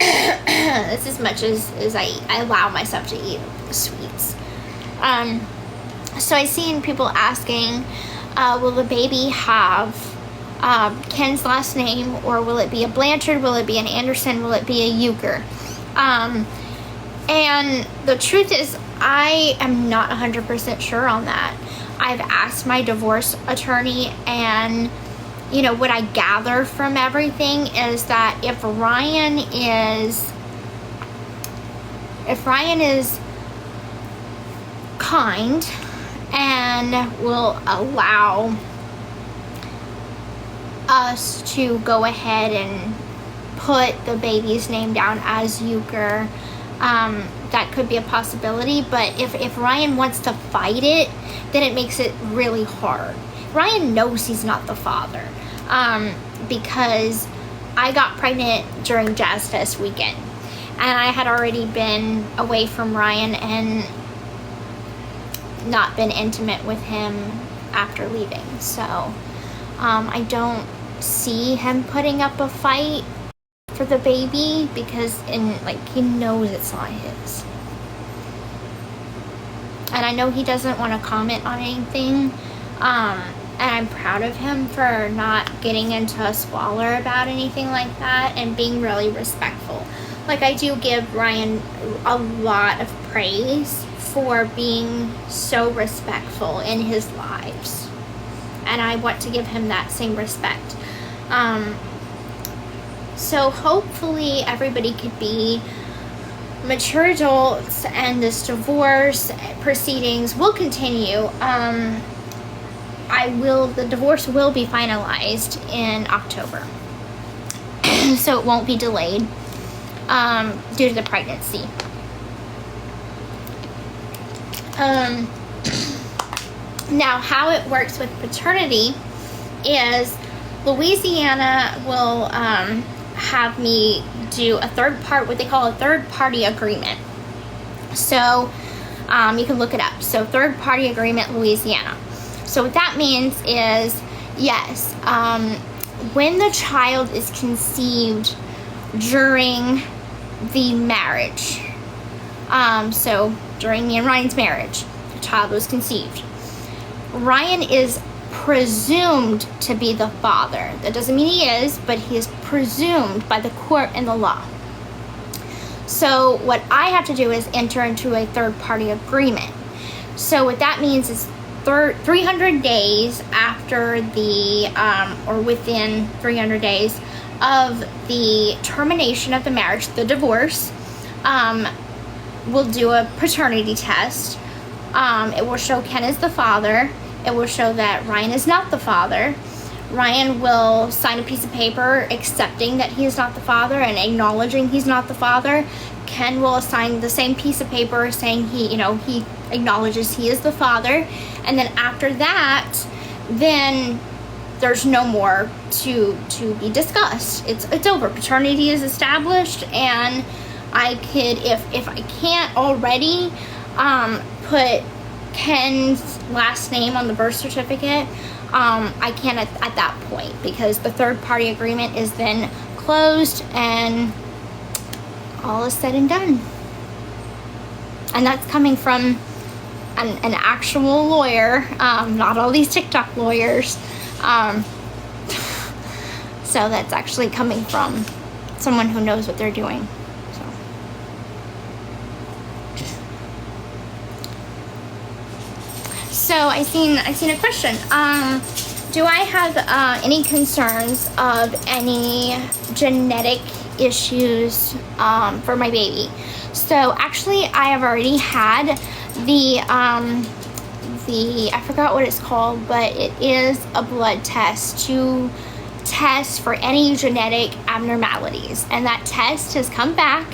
as much as I allow myself to eat sweets. So I see people asking, will the baby have Ken's last name, or will it be a Blanchard, will it be an Anderson, will it be a Euchre? And the truth is, I am not 100% sure on that. I've asked my divorce attorney, and you know, what I gather from everything is that if Ryan is kind and will allow us to go ahead and put the baby's name down as Euchre, that could be a possibility. But if Ryan wants to fight it, then it makes it really hard. Ryan knows he's not the father, because I got pregnant during Jazz Fest weekend, and I had already been away from Ryan and not been intimate with him after leaving. So I don't see him putting up a fight for the baby, because he knows it's not his. And I know he doesn't want to comment on anything, and I'm proud of him for not getting into a squalor about anything like that and being really respectful. Like, I do give Ryan a lot of praise for being so respectful in his lives, and I want to give him that same respect. So hopefully everybody could be mature adults, and this divorce proceedings will continue. The divorce will be finalized in October, so it won't be delayed due to the pregnancy. Now, how it works with paternity is Louisiana will have me do what they call a third-party agreement. So you can look it up. So third-party agreement, Louisiana. So what that means is, yes, when the child is conceived during the marriage. So during me and Ryan's marriage, the child was conceived. Ryan is presumed to be the father. That doesn't mean he is, but he is presumed by the court and the law. So what I have to do is enter into a third-party agreement. So what that means is 300 days after or within 300 days of the termination of the marriage, the divorce, we'll do a paternity test. It will show Ken is the father. It will show that Ryan is not the father. Ryan will sign a piece of paper accepting that he is not the father and acknowledging he's not the father. Ken will sign the same piece of paper saying he acknowledges he is the father. And then after that, then there's no more to be discussed. It's over. Paternity is established, and I could, if I can't already put Ken's last name on the birth certificate, I can at that point, because the third party agreement is then closed and all is said and done. And that's coming from an actual lawyer, not all these TikTok lawyers. So that's actually coming from someone who knows what they're doing. So I seen a question. Do I have any concerns of any genetic issues for my baby? So actually, I have already had the I forgot what it's called, but it is a blood test to test for any genetic abnormalities, and that test has come back.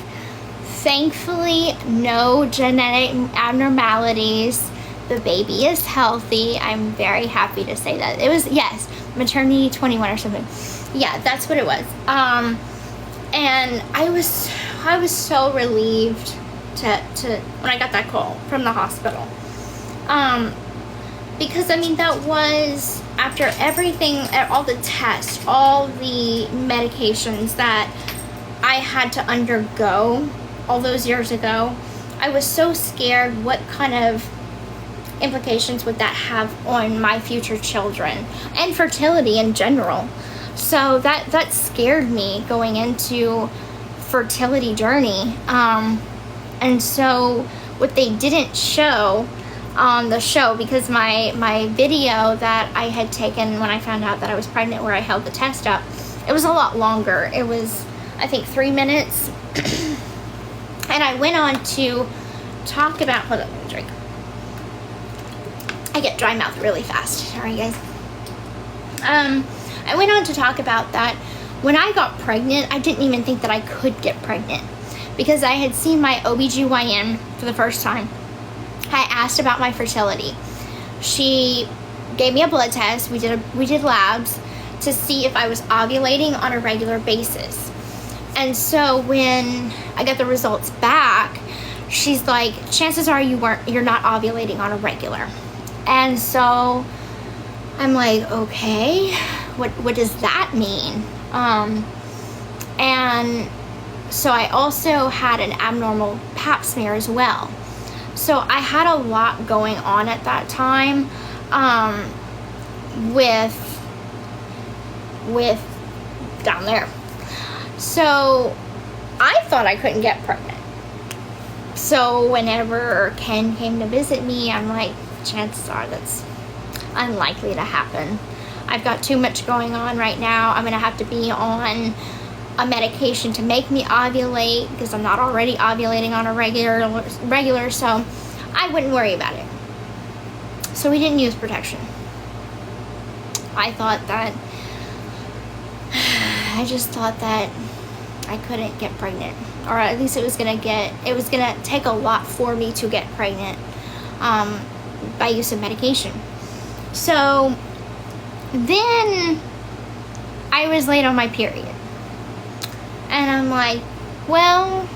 Thankfully, no genetic abnormalities. The baby is healthy. I'm very happy to say that. It was, yes, maternity 21 or something. Yeah, that's what it was. And I was so relieved to when I got that call from the hospital. Because I mean, that was after everything, all the tests, all the medications that I had to undergo all those years ago. I was so scared what kind of implications would that have on my future children and fertility in general. So that scared me going into fertility journey. And so what they didn't show on the show, because my video that I had taken when I found out that I was pregnant, where I held the test up, it was a lot longer. It was, I think, 3 minutes. And I went on to talk about, hold on, let me drink. I get dry mouth really fast. Sorry, guys. I went on to talk about that when I got pregnant, I didn't even think that I could get pregnant, because I had seen my OBGYN for the first time. I asked about my fertility. She gave me a blood test. We did labs to see if I was ovulating on a regular basis. And so when I got the results back, she's like, chances are you're not ovulating on a regular. And so I'm like, okay, what does that mean? And so I also had an abnormal pap smear as well. So I had a lot going on at that time, with down there. So I thought I couldn't get pregnant. So whenever Ken came to visit me, I'm like, chances are that's unlikely to happen. I've got too much going on right now. I'm gonna have to be on a medication to make me ovulate, because I'm not already ovulating on a regular, so I wouldn't worry about it. So we didn't use protection. I just thought that I couldn't get pregnant, or at least it was gonna take a lot for me to get pregnant, by use of medication. So then I was late on my period. And I'm like, well,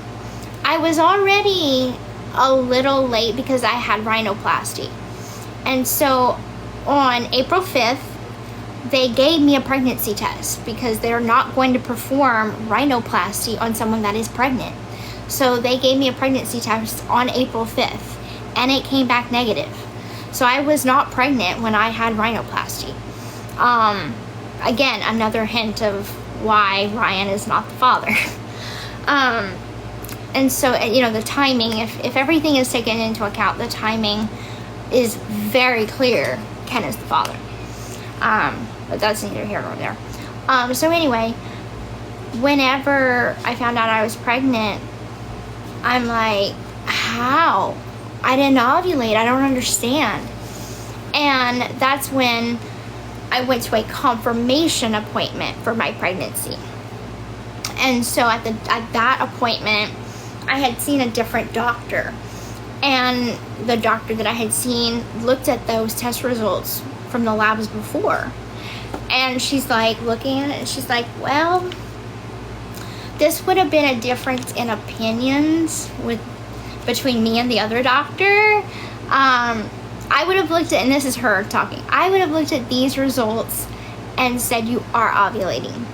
I was already a little late because I had rhinoplasty. And so on April 5th, they gave me a pregnancy test because they're not going to perform rhinoplasty on someone that is pregnant. So they gave me a pregnancy test on April 5th, and it came back negative. So I was not pregnant when I had rhinoplasty. Again, another hint of why Ryan is not the father. And so, you know, the timing, if everything is taken into account, the timing is very clear. Ken is the father. But that's neither here nor there. So anyway, whenever I found out I was pregnant, I'm like, how? I didn't ovulate. I don't understand. And that's when I went to a confirmation appointment for my pregnancy. And so at that appointment, I had seen a different doctor. And the doctor that I had seen looked at those test results from the labs before. And she's like looking at it, and she's like, well, this would have been a difference in opinions between me and the other doctor. I would have looked at, and this is her talking, I would have looked at these results and said you are ovulating.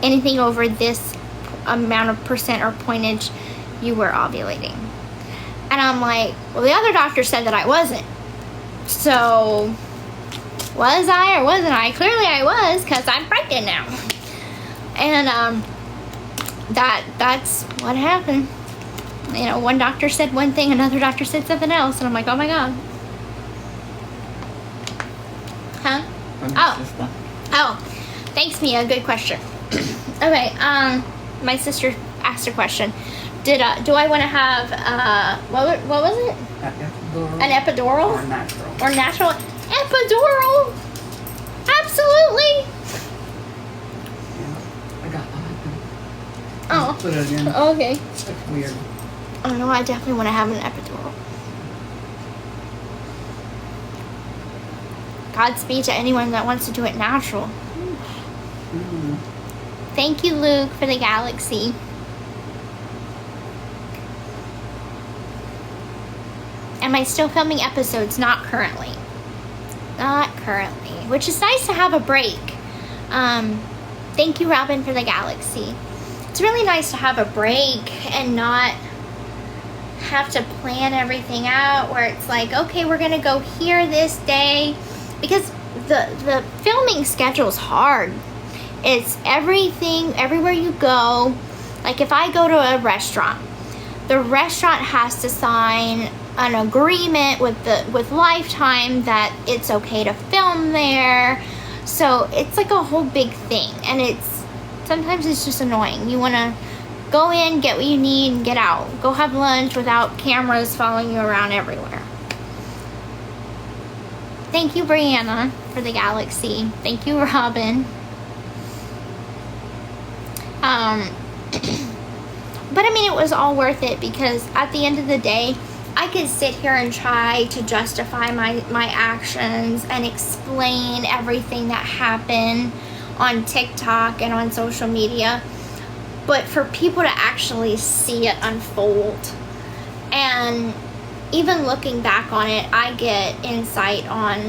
Anything over this amount of percent or pointage, you were ovulating. And I'm like, well, the other doctor said that I wasn't. So, was I or wasn't I? Clearly I was, because I'm pregnant now. And that's what happened. You know, one doctor said one thing, another doctor said something else, and I'm like, oh my God. Huh? Oh, thanks, Mia. Good question. Okay, my sister asked a question. Do I want to have what was it? An epidural? Or natural. Or natural? Epidural? Absolutely. Yeah, I got that. Oh. Put it in. Okay. It's weird. Oh no, I definitely want to have an epidural. Godspeed to anyone that wants to do it natural. Mm. Thank you, Luke, for the galaxy. Am I still filming episodes? Not currently. Not currently. Which is nice to have a break. Thank you, Robin, for the galaxy. It's really nice to have a break and not have to plan everything out where it's like, okay, we're gonna go here this day, because the filming schedule's hard. It's everything, everywhere you go. Like if I go to a restaurant, the restaurant has to sign an agreement with Lifetime that it's okay to film there. So it's like a whole big thing, and sometimes it's just annoying. You want to go in, get what you need, and get out. Go have lunch without cameras following you around everywhere. Thank you, Brianna, for the galaxy. Thank you, Robin. But I mean, it was all worth it, because at the end of the day, I could sit here and try to justify my actions and explain everything that happened on TikTok and on social media. But for people to actually see it unfold, and even looking back on it, I get insight on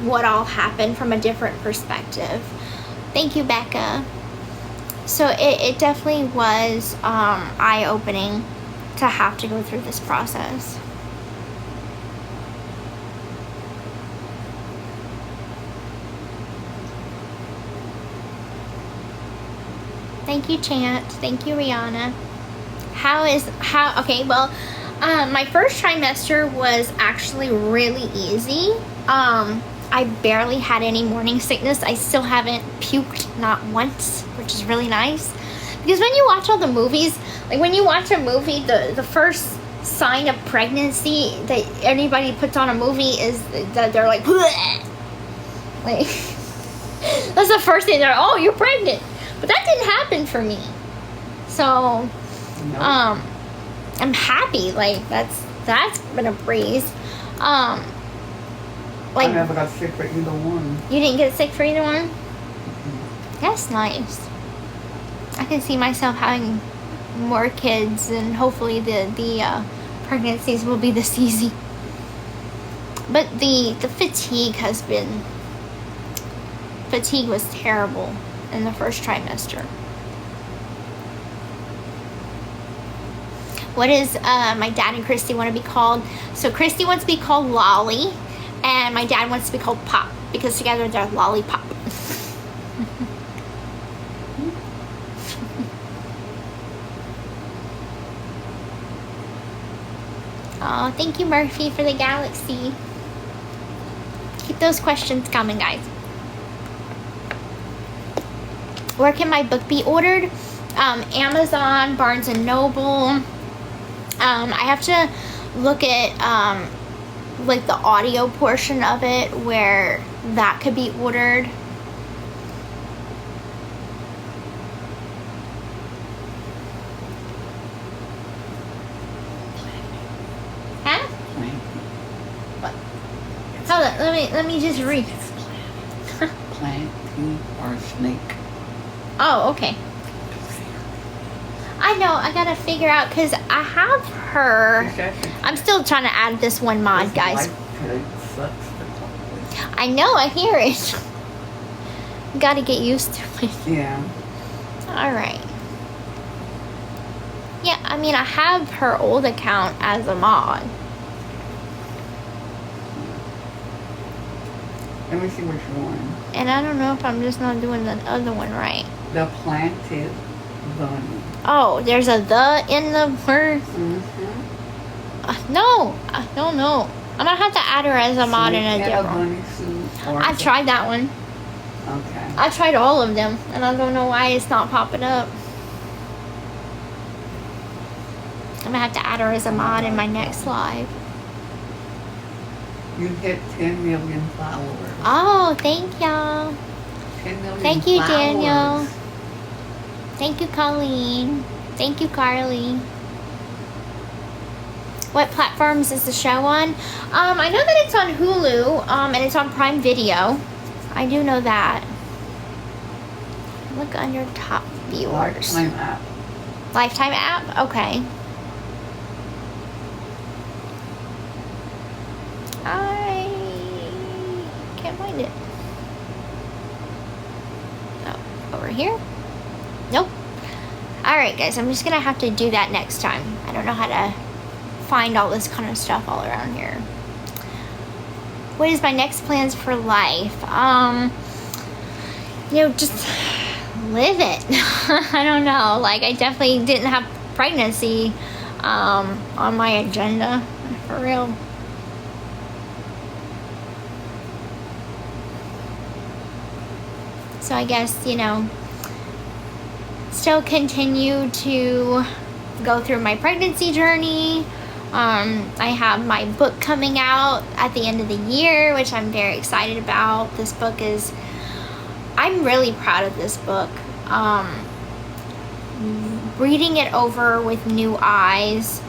what all happened from a different perspective. Thank you, Becca. So it definitely was eye-opening to have to go through this process. Thank you, Chant. Thank you, Rihanna. Okay, well, my first trimester was actually really easy. I barely had any morning sickness. I still haven't puked, not once, which is really nice. Because when you watch all the movies, like when you watch a movie, the first sign of pregnancy that anybody puts on a movie is that they're like, bleh! Like, that's the first thing. They're, oh, you're pregnant. But that didn't happen for me. So, No. I'm happy. Like, that's been a breeze. Like, I never got sick for either one. You didn't get sick for either one? That's nice. I can see myself having more kids, and hopefully the pregnancies will be this easy. But the fatigue was terrible in the first trimester. What is my dad and Christy want to be called? So Christy wants to be called Lolly, and my dad wants to be called Pop, because together they're Lollipop. Oh, thank you, Murphy, for the galaxy. Keep those questions coming, guys. Where can my book be ordered? Amazon, Barnes and Noble. I have to look at like the audio portion of it, where that could be ordered. Huh? What? Hold on, let me just read. Plant or snake. Oh, okay. I know, I gotta figure out, because I have her. I'm still trying to add this one mod, guys. I know, I hear it. Gotta get used to it. Yeah. Alright. Yeah, I mean, I have her old account as a mod. Let me see which one. And I don't know if I'm just not doing the other one right. The planted bunny. Oh, there's a the in the word. Mm-hmm. No, I don't know. I'm gonna have to add her as a mod in a different. Bunny suit or I tried that one. Okay. I tried all of them, and I don't know why it's not popping up. I'm gonna have to add her as a mod in my next live. You hit 10 million followers. Oh, thank y'all. 10 million Thank you, flowers. Daniel. Thank you, Colleen. Thank you, Carly. What platforms is the show on? I know that it's on Hulu, and it's on Prime Video. I do know that. Look under top viewers. Lifetime app. Lifetime app? Okay. I can't find it. Oh, over here? Nope. Alright, guys, I'm just gonna have to do that next time. I don't know how to find all this kind of stuff all around here. What is my next plans for life? Just live it. I don't know. Like, I definitely didn't have pregnancy on my agenda, for real. So I guess, still continue to go through my pregnancy journey. I have my book coming out at the end of the year, which I'm very excited about. I'm really proud of this book. Reading it over with new eyes,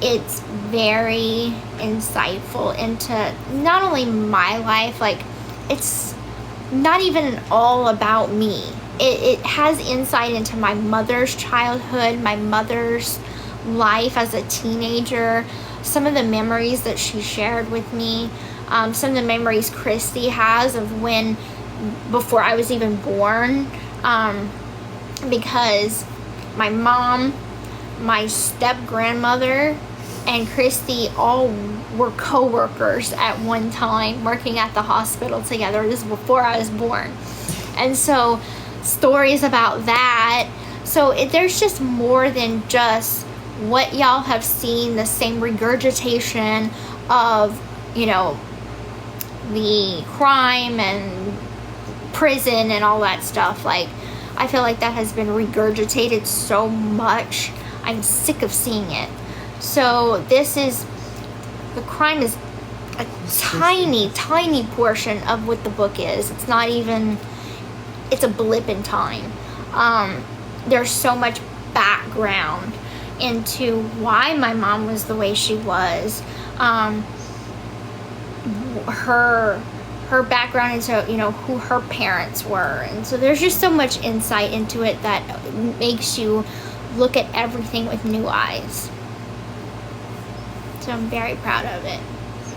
it's very insightful into not only my life, like, it's not even all about me. It has insight into my mother's childhood, my mother's life as a teenager, some of the memories that she shared with me, some of the memories Christy has of before I was even born, because my mom, my step-grandmother, and Christy all were co-workers at one time, working at the hospital together. This is before I was born. And so stories about that. So there's just more than just what y'all have seen, the same regurgitation of, the crime and prison and all that stuff. Like, I feel like that has been regurgitated so much. I'm sick of seeing it. So the crime is a tiny, tiny portion of what the book is. It's not even, it's a blip in time. There's so much background into why my mom was the way she was. Her background into, who her parents were. And so there's just so much insight into it that makes you look at everything with new eyes. So I'm very proud of it.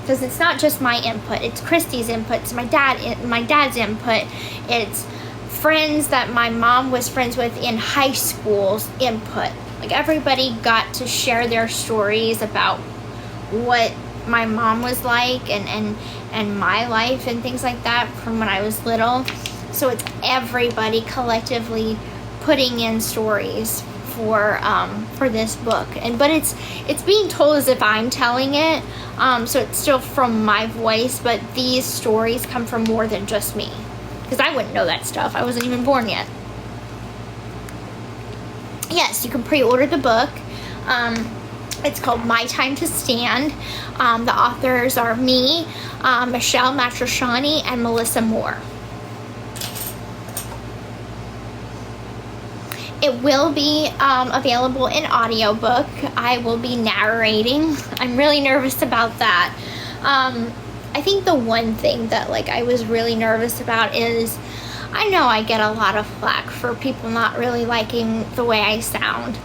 because it's not just my input, it's Christy's input, it's my dad's input, it's friends that my mom was friends with in high school's input. Like, everybody got to share their stories about what my mom was like and my life and things like that from when I was little. So it's everybody collectively putting in stories for this book, but it's being told as if I'm telling it, so it's still from my voice, but these stories come from more than just me, because I wouldn't know that stuff. I wasn't even born yet. Yes, you can pre-order the book. It's called My Time to Stand. The authors are me, Michelle Matrashani, and Melissa Moore. It will be available in audiobook. I will be narrating. I'm really nervous about that. I think the one thing that I was really nervous about is, I know I get a lot of flack for people not really liking the way I sound.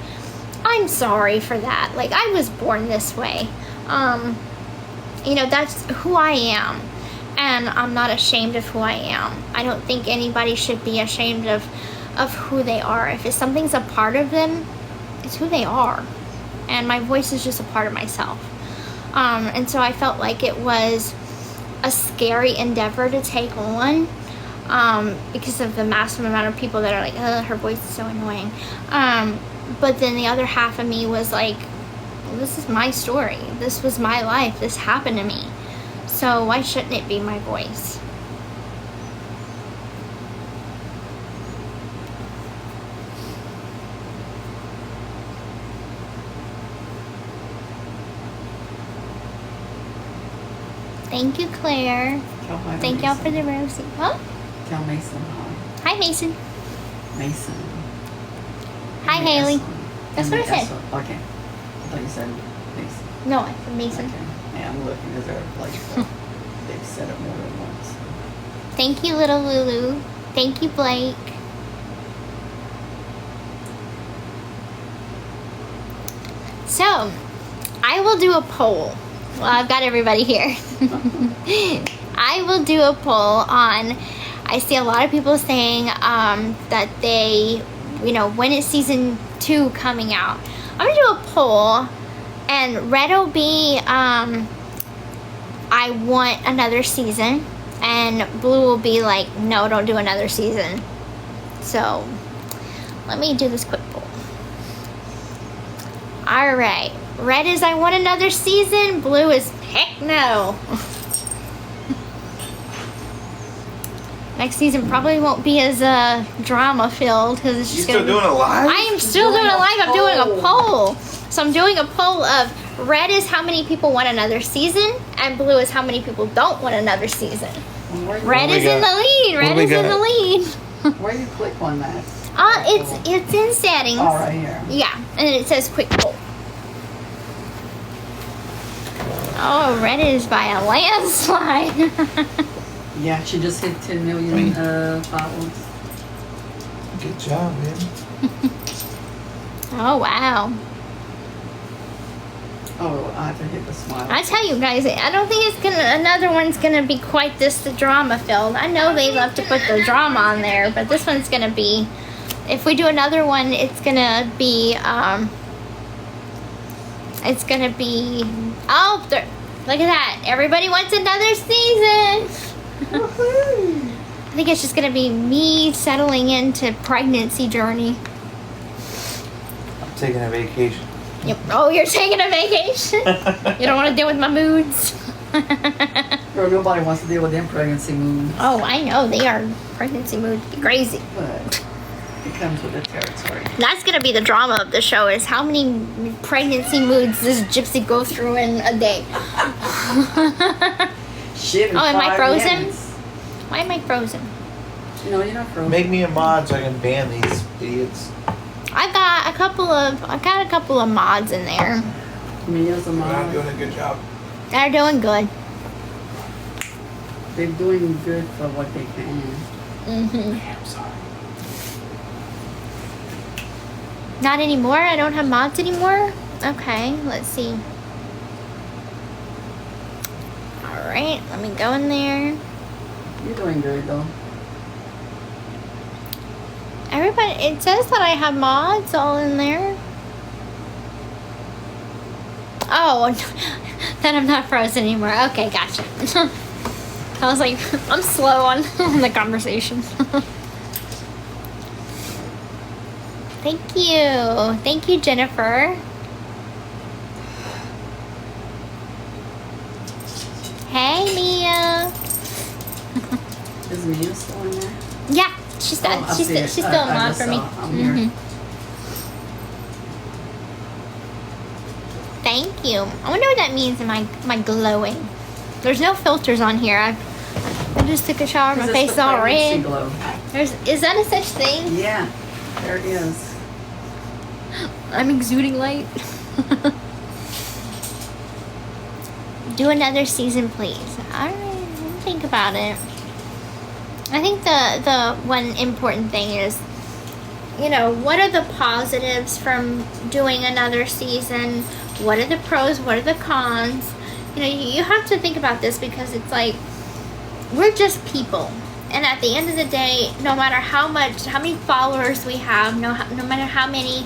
I'm sorry for that. I was born this way. That's who I am. And I'm not ashamed of who I am. I don't think anybody should be ashamed of who they are. If something's a part of them, it's who they are. And my voice is just a part of myself. And so I felt like it was a scary endeavor to take on, because of the massive amount of people that are like, ugh, her voice is so annoying. But then the other half of me was like, well, this is my story. This was my life. This happened to me. So why shouldn't it be my voice? Thank you, Claire. Thank y'all for the rosy. Huh? Tell Mason hi. Hi, Mason. Mason. Hi, Haley. That's what I said. Okay. I thought you said Mason. No, I said Mason. Okay. Yeah, I'm looking because they're they've said it more than once. Thank you, little Lulu. Thank you, Blake. So, I will do a poll. Well, I've got everybody here. I will do a poll on, I see a lot of people saying that they, when is season 2 coming out? I'm going to do a poll, and red will be, I want another season, and blue will be like, no, don't do another season. So, let me do this quick poll. Alright. Red is I want another season. Blue is heck no. Next season probably won't be as drama filled, because it's just You still doing it live? I am still doing it live. I'm doing a poll. So I'm doing a poll of red is how many people want another season, and blue is how many people don't want another season. Red is in the lead. Red is in the lead. Where do you click on that? It's in settings. Oh, right here. Yeah, and then it says quick poll. Oh, red is by a landslide. Yeah, she just hit 10 million followers. Good job, man. Oh, wow. Oh, I have to hit the smile. I tell you guys, I don't think another one's gonna be quite this drama filled. I know they love to put the drama on there, but this one's gonna be, if we do another one, it's gonna be, oh, look at that. Everybody wants another season. I think it's just gonna be me settling into pregnancy journey. I'm taking a vacation. Yep. Oh, you're taking a vacation? You don't want to deal with my moods? Girl, nobody wants to deal with them pregnancy moods. Oh, I know. They are pregnancy moods. Crazy. But it comes with the territory. That's going to be the drama of the show, is how many pregnancy moods does Gypsy go through in a day? Shit, Oh, am I 5 frozen? minutes. Why am I frozen? No, you're not frozen. Make me a mod so I can ban these idiots. I got a couple of mods in there. Mia's a I'm mom. doing a good job. They're doing good. They're doing good for what they can. I'm sorry. Not anymore? I don't have mods anymore? Okay, let's see. right? Let me go in there. You're doing good though. Everybody, it says that I have mods all in there. Oh, then I'm not frozen anymore. Okay, gotcha. I was like, I'm slow on the conversation. Thank you, Jennifer. Hey, Mia. Is Mia still in there? Yeah, she's still a mod for me. I'm here. Thank you. I wonder what that means. Am I glowing? There's no filters on here. I just took a shower. My face is all red. Glow. Is that a such thing? Yeah, there it is. I'm exuding light. Do another season, please. Alright, think about it. I think the one important thing is, what are the positives from doing another season? What are the pros? What are the cons? You have to think about this because it's like, we're just people. And at the end of the day, no matter how many followers we have, no matter how many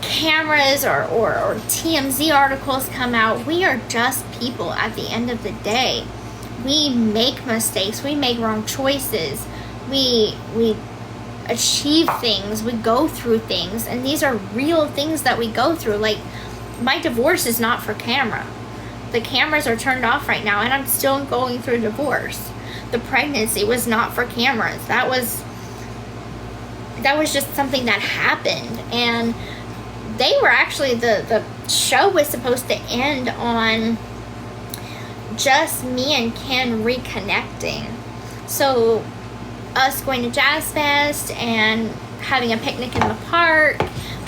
cameras or TMZ articles come out, we are just people at the end of the day. We make mistakes, we make wrong choices, we achieve things, we go through things, and these are real things that we go through. Like, my divorce is not for camera. The cameras are turned off right now and I'm still going through divorce. The pregnancy was not for cameras. That was just something that happened. And they were actually, the show was supposed to end on just me and Ken reconnecting. So us going to Jazz Fest and having a picnic in the park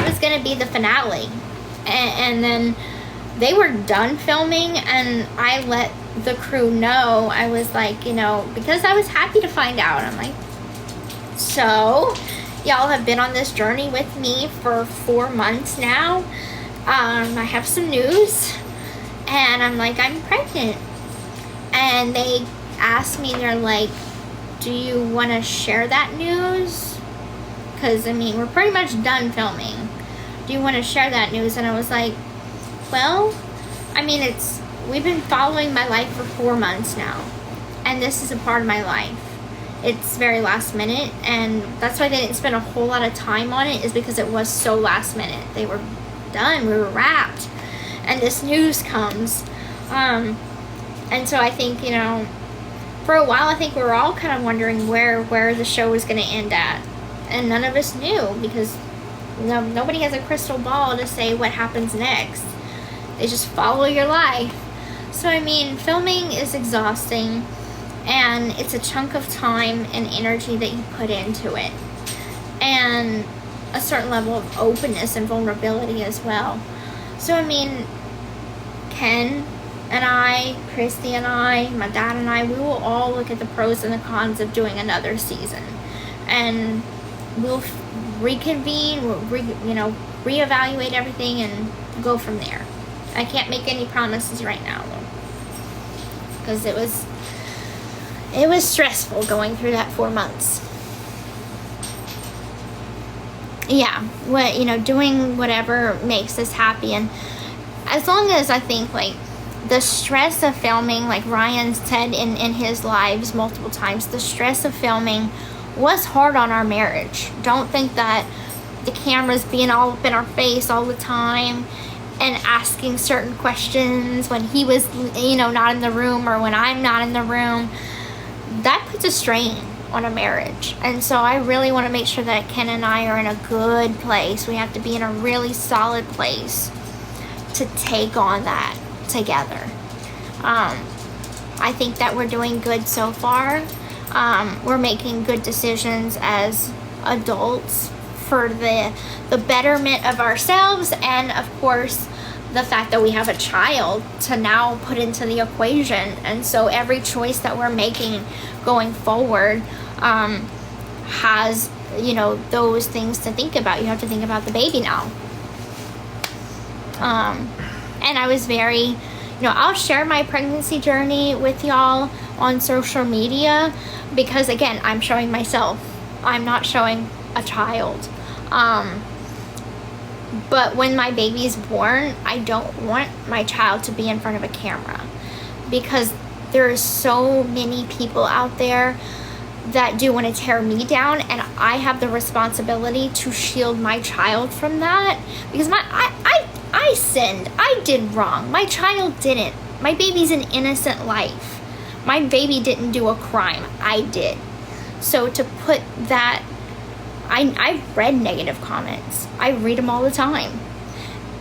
was going to be the finale. And then they were done filming and I let the crew know. I was like, because I was happy to find out. I'm like, so y'all have been on this journey with me for 4 months now. I have some news. And I'm like, I'm pregnant. And they asked me, they're like, do you want to share that news? Because, we're pretty much done filming. Do you want to share that news? And I was like, well, we've been following my life for 4 months now. And this is a part of my life. It's very last minute. And that's why they didn't spend a whole lot of time on it, is because it was so last minute. They were done. We were wrapped. And this news comes. And so I think, for a while, I think we were all kind of wondering where the show was going to end at. And none of us knew, because nobody has a crystal ball to say what happens next. They just follow your life. So, filming is exhausting, and it's a chunk of time and energy that you put into it. And a certain level of openness and vulnerability as well. So, Ken and I, Christy and I, my dad and I, we will all look at the pros and the cons of doing another season. And we'll reconvene, we'll reevaluate everything and go from there. I can't make any promises right now, though, because it was stressful going through that 4 months. Yeah, doing whatever makes us happy, and as long as I think, like, the stress of filming, like Ryan said in his lives multiple times, the stress of filming was hard on our marriage. Don't think that the cameras being all up in our face all the time and asking certain questions when he was, not in the room, or when I'm not in the room, that puts a strain on a marriage. And so I really want to make sure that Ken and I are in a good place. We have to be in a really solid place to take on that together. I think that we're doing good so far. We're making good decisions as adults for the betterment of ourselves, and of course the fact that we have a child to now put into the equation. And so every choice that we're making going forward has those things to think about. You have to think about the baby now. And I was very I'll share my pregnancy journey with y'all on social media because, again, I'm showing myself. I'm not showing a child. But when my baby's born, I don't want my child to be in front of a camera because there's so many people out there that do want to tear me down, and I have the responsibility to shield my child from that because I sinned. I did wrong. My child didn't. My baby's an innocent life. My baby didn't do a crime. I did. So to put that, I've read negative comments. I read them all the time.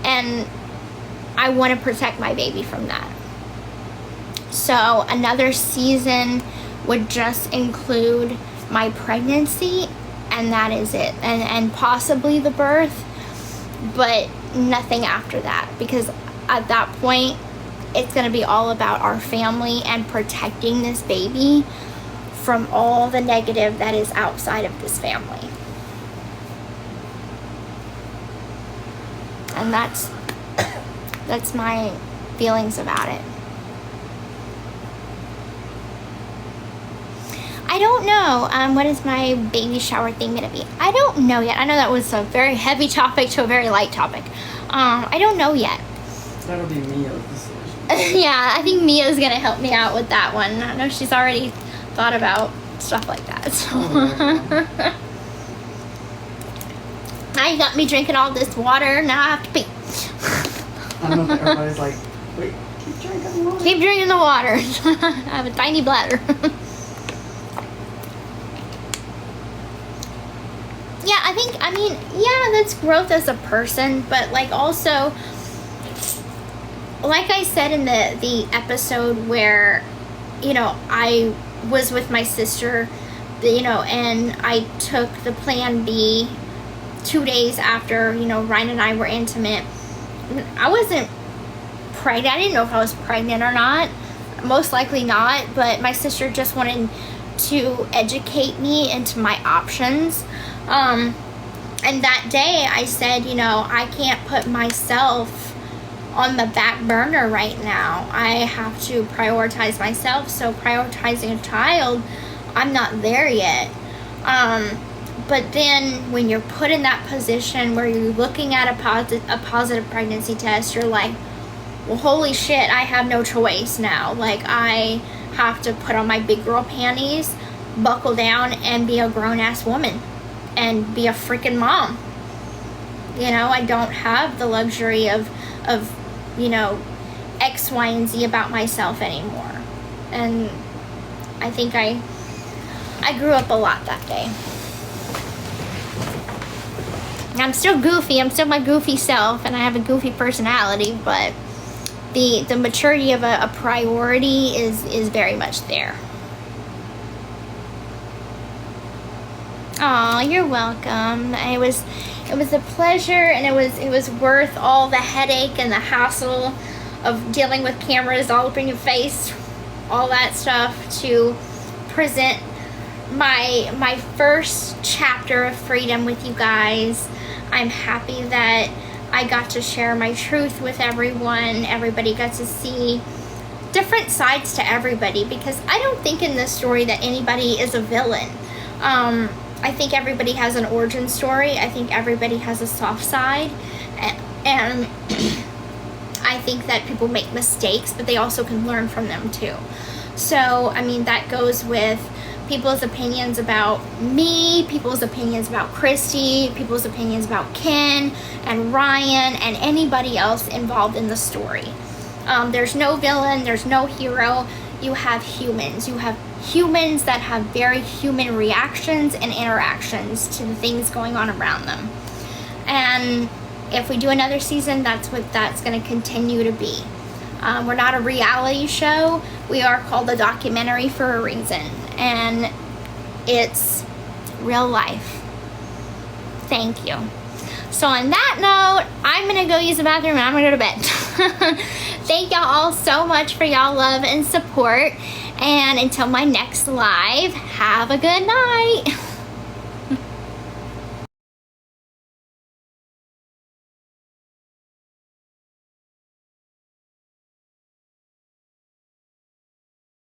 And I want to protect my baby from that. So another season would just include my pregnancy, and that is it. And possibly the birth, but nothing after that. Because at that point, it's going to be all about our family and protecting this baby from all the negative that is outside of this family. And that's my feelings about it. I don't know. What is my baby shower thing going to be? I don't know yet. I know that was a very heavy topic to a very light topic. I don't know yet. That'll be Mia's decision. Yeah, I think Mia's going to help me out with that one. I know she's already thought about stuff like that. So. Now you got me drinking all this water. Now I have to pee. I know that everybody's like, wait, keep drinking the water. Keep drinking the water. I have a tiny bladder. Yeah, that's growth as a person, but like also, like I said in the episode where, I was with my sister, and I took the plan B 2 days after, Ryan and I were intimate. I wasn't pregnant. I didn't know if I was pregnant or not. Most likely not, but my sister just wanted to educate me into my options. And that day I said, I can't put myself on the back burner right now. I have to prioritize myself. So prioritizing a child, I'm not there yet. But then when you're put in that position where you're looking at a positive pregnancy test, you're like, well, holy shit, I have no choice now. Like, I have to put on my big girl panties, buckle down, and be a grown-ass woman. And be a freaking mom. I don't have the luxury of X, Y, and Z about myself anymore. And I think I grew up a lot that day. I'm still goofy. I'm still my goofy self, and I have a goofy personality, but the maturity of a priority is very much there. Oh, you're welcome. It was a pleasure, and it was worth all the headache and the hassle of dealing with cameras all up in your face, all that stuff, to present my first chapter of freedom with you guys. I'm happy that I got to share my truth with everyone. Everybody got to see different sides to everybody, because I don't think in this story that anybody is a villain. I think everybody has an origin story. I think everybody has a soft side. And I think that people make mistakes, but they also can learn from them too. So, that goes with people's opinions about me, people's opinions about Christy, people's opinions about Ken and Ryan, and anybody else involved in the story. There's no villain, there's no hero. You have humans. You have humans that have very human reactions and interactions to the things going on around them. And if we do another season, that's what that's going to continue to be. We're not a reality show. We are called a documentary for a reason. And it's real life. Thank you. So on that note, I'm going to go use the bathroom and I'm going to go to bed. Thank y'all all so much for y'all love and support. And until my next live, have a good night.